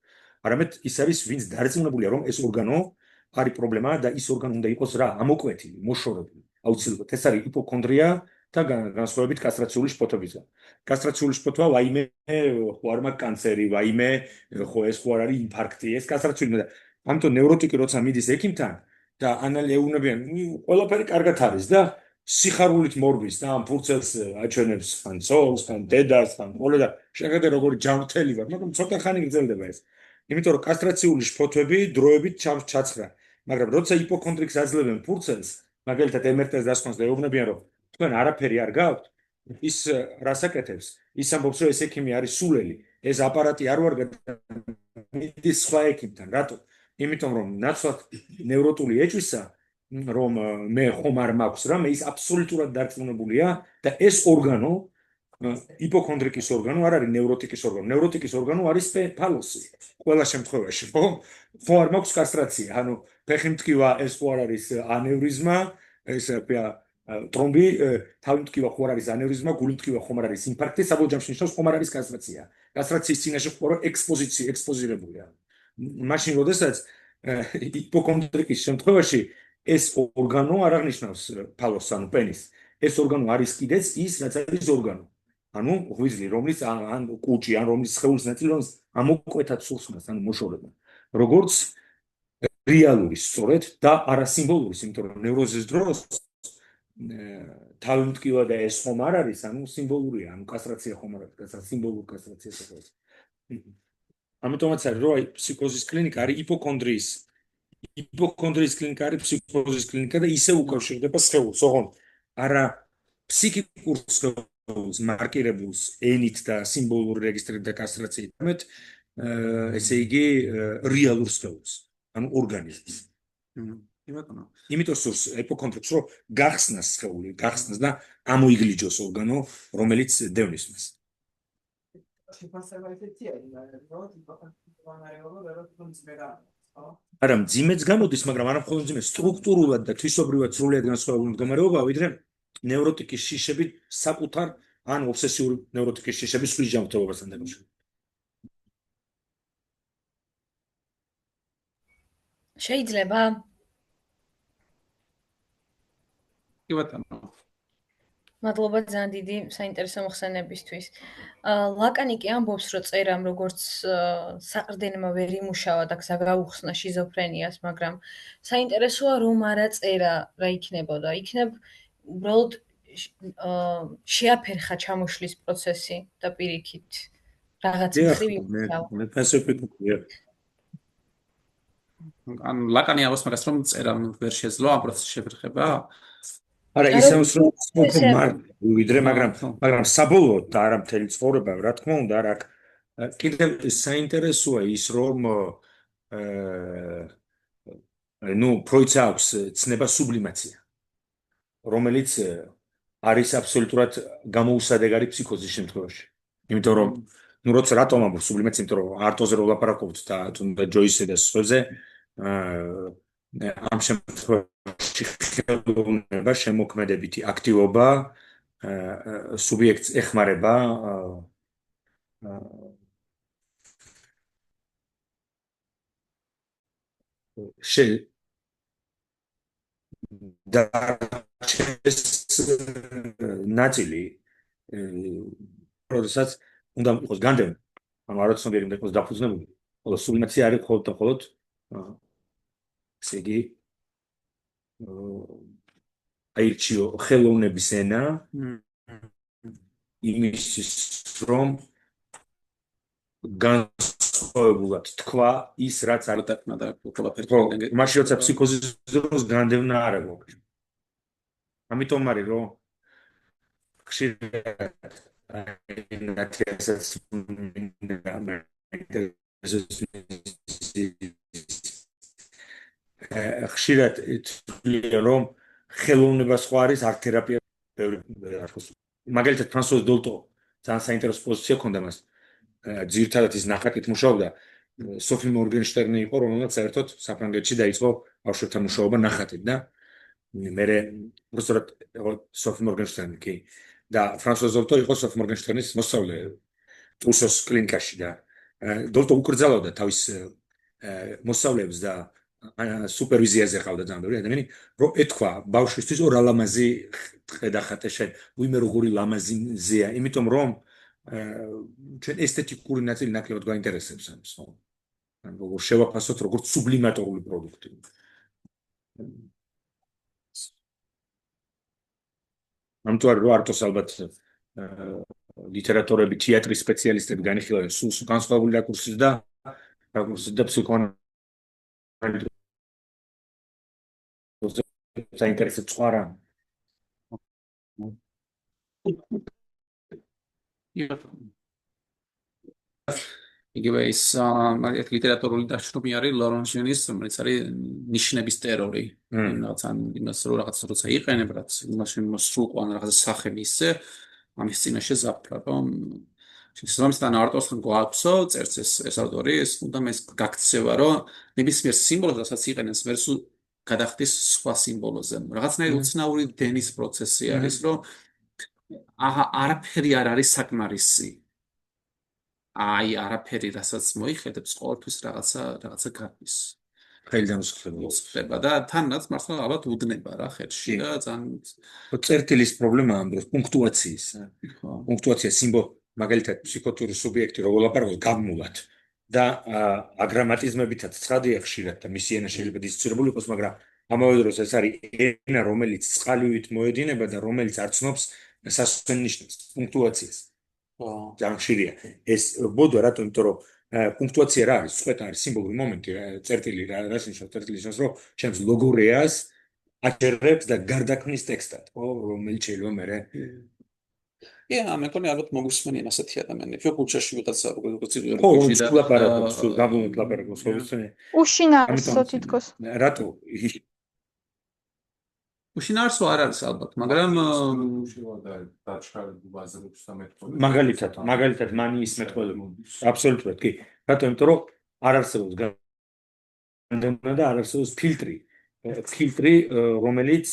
არამედ ის არის, ვინც დარწმუნებულია, რომ ეს ორგანო არის პრობლემა და ის ორგანო უნდა იყოს რა, ამოკვეთილი, მოშორებული. აუცილებლად ეს არის იპოქონდრია და განსხვავებით კასტრაციული შფოთვებისგან. კასტრაციული შფოთვა, ვაიმე ხო არ მაქვს კანცერი, ვაიმე ხო ეს ხო არ არის ინფარქტი, ეს კასტრაციული და ამიტომ ნევროტიკი როცა მიდის ექიმთან და ეუბნებიან, ყველაფერი კარგად არის და სიხარულით მორბის და ამ ფურცელს აჩვენებს ხან ცოლს, ხან დედას, ხან ყოლე და შეხედე როგორი ჯანმრთელი ვარ, მაგრამ ცოტა ხანი გრძელდება ეს. იმიტომ რომ კასტრაციული შფოთვები დროებით ჩაცხრა, მაგრამ როცა იპოქონდრიკს აძლევენ ფურცელს, მაგალითად MRT-ს დასხმას და ეუბნებიან რომ თქვენ არაფერი არ გაქვთ, ის რას აკეთებს? ის ამბობს რომ ეს ექიმი არის სულელი, ეს აპარატი არ ვარ მიდის სხვა ექიმთან. რატო? იმიტომ რომ ნაცვლად ნევროტული ეჭვისა რომ მე ხომ არ მაქვს რამე ის აბსოლუტურად დარწმუნებულია და ეს ორგანო იპოქონდრიკის ორგანო არ არის ნევროტიკის ორგანო. ნევროტიკის ორგანო არის ფალოსი. ყველა შემთხვევაში, ხო არ მაქვს კასტრაცია. ანუ ფეხი მტკივა ეს ხო არ არის ანევრიზმა, ეს ტრომბი, თავი მტკივა ხო არ არის ანევრიზმა, გული მტკივა ხომ არ არის ინფარქტი, საბოლოო ჯამში ნიშნავს ხომ არ არის კასტრაცია. კასტრაციის წინაშე ხო ექსპოზირებულია. მაშინ როდესაც იპოქონდრიკის შემთხვევაში ეს ორგანო არ აღნიშნავს ფალოსს, ანუ პენის. ეს ორგანო არის კიდეც ის, რაც არის ორგანო. ანუ ღვიძლი, რომლის ან კუჭი, ან რომლის სხეულის ნაწილი, რომელიც ამოკვეთად სურს მას, ანუ მოშორება. როგორც რეალური სწორედ და არა სიმბოლური, იმიტომ რომ ნევროზის დროს თავი მტკივა და ეს ხომ არ არის, ანუ სიმბოლურია, ანუ კასტრაცია ხომ არ არის, სიმბოლური კასტრაცია საქმეა. ამიტომაც არის, რომ აი ფსიქოზის კლინიკა არის იპოქონდრიის კლინიკა არის ფსიქოზის კლინიკა და ისე უკავშირდება სხეულს, ოღონდ არა ფსიქიკურ სხეულს მარკირებულს ენით და სიმბოლური რეგისტრით და კასტრაციით, არამედ ესე იგი რეალურ სხეულს. ანუ ორგანიზმს. კი ბატონო. იმიტომ სურს ეპოკონტროლს, რომ გახსნას სხეული, გახსნას და ამოიგლიჯოს ორგანო, რომელიც დევნის მას. არა, მძიმეც გამოდის, მაგრამ არა მხოლოდ მძიმე, სტრუქტურულად და თვისობრივად სრულიად განსხვავებული მდგომარეობაა, ვიდრე ნევროტიკის შიშები საკუთარ ან ობსესიური ნევროტიკის შიშების სხვის ჯანმრთელობასთან დაკავშირებით. შეიძლება? კი ბატონო. მადლობა ძალიან დიდი საინტერესო მოხსენებისთვის. ლაკანი კი ამბობს, რომ წერამ როგორც საყრდენმა ვერ იმუშავა და გზა გაუხსნა შიზოფრენიას, მაგრამ საინტერესოა რომ არა წერა რა იქნებოდა. იქნებ უბრალოდ შეაფერხა ჩამოშლის პროცესი და პირიქით რაღაც მხრივ იმუშავა. მე ფასეფიკია. ანუ ლაკანი ამბობს მაგას, რომ წერამ ვერ შეძლო ამ პროცესის შეფერხება. არა, ისევს რომ ვიდრე, მაგრამ საბოლოოდ და არა მთელი ცხოვრება, რა თქმა უნდა, არა. კიდევ საინტერესოა ის, რომ ფროიდს აქვს ცნება სუბლიმაცია, რომელიც არის აბსოლუტურად გამოუსადეგარი ფსიქოზის შემთხვევაში. იმიტომ რომ როცა რატომ ამბობ სუბლიმაცია, იმიტომ რომ არტოზე რო ვლაპარაკობთ და თუნდაც ჯოისზე და სხვებზე, ამ შემთხვევაში ხელოვნება, შემოქმედებითი აქტივობა სუბიექტს ეხმარება ნაწილი, როდესაც უნდა იყოს განდევნა, ანუ არაცნობიერი უნდა იყოს დაფუძნებული, ხოლო სუბლიმაცია არის მხოლოდ და მხოლოდ ესე იგი აირჩიო ხელოვნების ენა იმისთვის, რომ განსხვავებულად თქვა ის, რაც არ დაკნა და ყველაფერი. მაშინ როცა ფსიქოზის დროს განდევნა არ აქვს. ამიტომ არის რომ ხშირად ხშირად თვლიან რომ ხელოვნება სხვა არის ართ თერაპია მაგალითად ფრანსუაზ დოლტო ძალიან საინტერესო პოზიცია ჰქონდა მას ძირითადად ის ნახატით მუშაობდა სოფი მორგენშტერნი იყო რომელმაც საერთოდ საფრანგეთში დაიწყო ბავშვებთან მუშაობა ნახატით და მერე უბრალოდ სოფი მორგენშტერნი კი და ფრანსუაზ დოლტო იყო სოფი მორგენშტერნის მოსწავლე ტუსოს კლინიკაში და დოლტო უკრძალავდა თავის მოსწავლეებს და სუპერვიზიაზე ყავდა ძალიან ბევრი ადამიანი, რომ ეთქვა ბავშვისთვის რა ლამაზი ხედახატე შენ, ვიმე როგორი ლამაზია, იმიტომ რომ ჩვენ ესთეტიკური ნაწილი ნაკლებად გვაინტერესებს ამის, ხო? ან როგორ შევაფასოთ როგორც სუბლიმატორული პროდუქტი. ამიტომ რო არტოს ალბათ ლიტერატურები, თეატრის სპეციალისტები განიხილავენ სულ განსხვავებული რაკურსის და ფსიქოანალიზის საინტერესო წყარა. იგივე ის მაგათ ლიტერატურული დაშრომი არის ლორან ჟენის, რომელიც არის ნიშნების ტერორი. რაღაც ან იმას რო რაღაც როცა იყენებ, რაც იმაში მოსრულყვან რაღაც სახე მისცე, ამის წინაშე ზაფხულა, რომ შესაბამისად არტოსთან გვაქვსო, წერს ეს ავტორი, ეს უნდა მე გაქცევა, რომ ნებისმიერ სიმბოლოს, რასაც იყენებს, მე სულ გადახდის სხვა სიმბოლოზე. რაღაცნაირი უცნაური დენის პროცესი არის, რომ არაფერი არ არის საკმარისი. აი, არაფერი, რასაც მოიხედებს, ყოველთვის რაღაცა გადის. ხელიდან ხდება და თანაც მართლა ალბათ უდნება რა ხელში და ძალიან წერტილის პრობლემაა ამ დროს პუნქტუაციის. პუნქტუაცია სიმბოლო მაგალითად ფსიქოტური სუბიექტი რო ვლაპარაკობთ გამმულად და აგრამატიზმებითაც ცხადია ხშირად და მისი ენა შეიძლება დისცირებული იყოს, მაგრამ ამავე დროს ეს არის ენა, რომელიც წყალივით მოედინება და რომელიც არ ცნობს სასვენ ნიშნებს, პუნქტუაციას. ძალიან ხშირია. ეს ბოდვა რატომ? იმიტომ რომ პუნქტუაცია რა არის? სწორედ არის სიმბოლური მომენტი, წერტილი რა ნიშნავს? წერტილი ნიშნავს, რომ ჩემს ლოგორეას აჭერებს და გარდაქმნის ტექსტად, ხო, რომელიც შეიძლება მერე მე მგონი ალბათ მოგვისმენიან ასეთი ადამიანები. ქუჩაში ვიღაცა როგორც იღებს ხო, ქუჩი და ლაპარაკობს, გაბუნოთ ლაპარაკობს, მოგვისმენე. უშინაარსო თითქოს. რატო? უშინაარსო არ არის ალბათ, მაგრამ მაგალითად მანიის მეტყველება. აბსოლუტურად კი. რატო? იმიტომ რომ არ არსებობს განდევნა და არ არსებობს ფილტრი. ფილტრი, რომელიც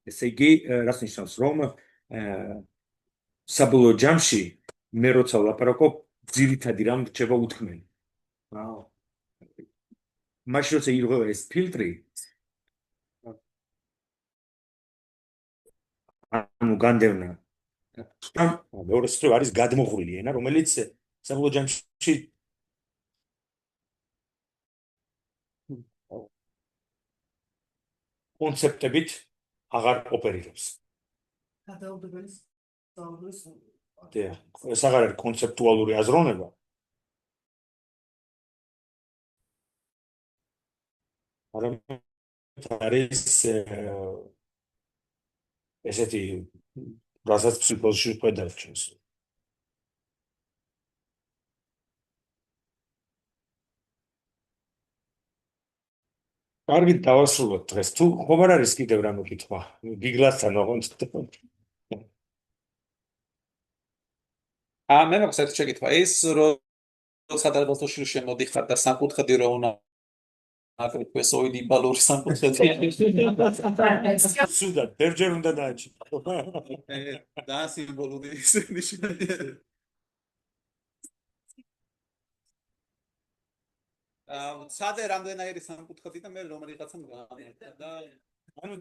ესე იგი, რას ნიშნავს, რომ საბოლოო ჯამში მე როცა ვლაპარაკობ, ძირითადი რამ რჩება უთქმელი. მაშინ როცა ირღვევა ეს ფილტრი, ანუ განდევნა. მეორე სიტყვა არის გადმოღვრილი ენა, რომელიც საბოლოო ჯამში კონცეპტებით აღარ ოპერირებს. ეს აღარ არის კონცეპტუალური აზროვნება. არამედ არის ესეთი, რასაც ფსიქოლოგიაში ხედავთ. კარგი, დავასრულოთ დღეს. თუ ხომ არ არის კიდევ რა მოკითხვა? გიგლასთან ოღონდ. მე მაქვს ერთი შეკითხვა. ეს როცა დაბალტოში შემოდიხარ და სამკუთხედი რო უნდა აკრიფეს ოიდი ბალური სამკუთხედი. სულად, ბერჯერ უნდა დააჭირო. და სიმბოლური ნიშნია. სადე რამდენაირი სამკუთხედი და მე რომ რაღაცა მგანია და ანუ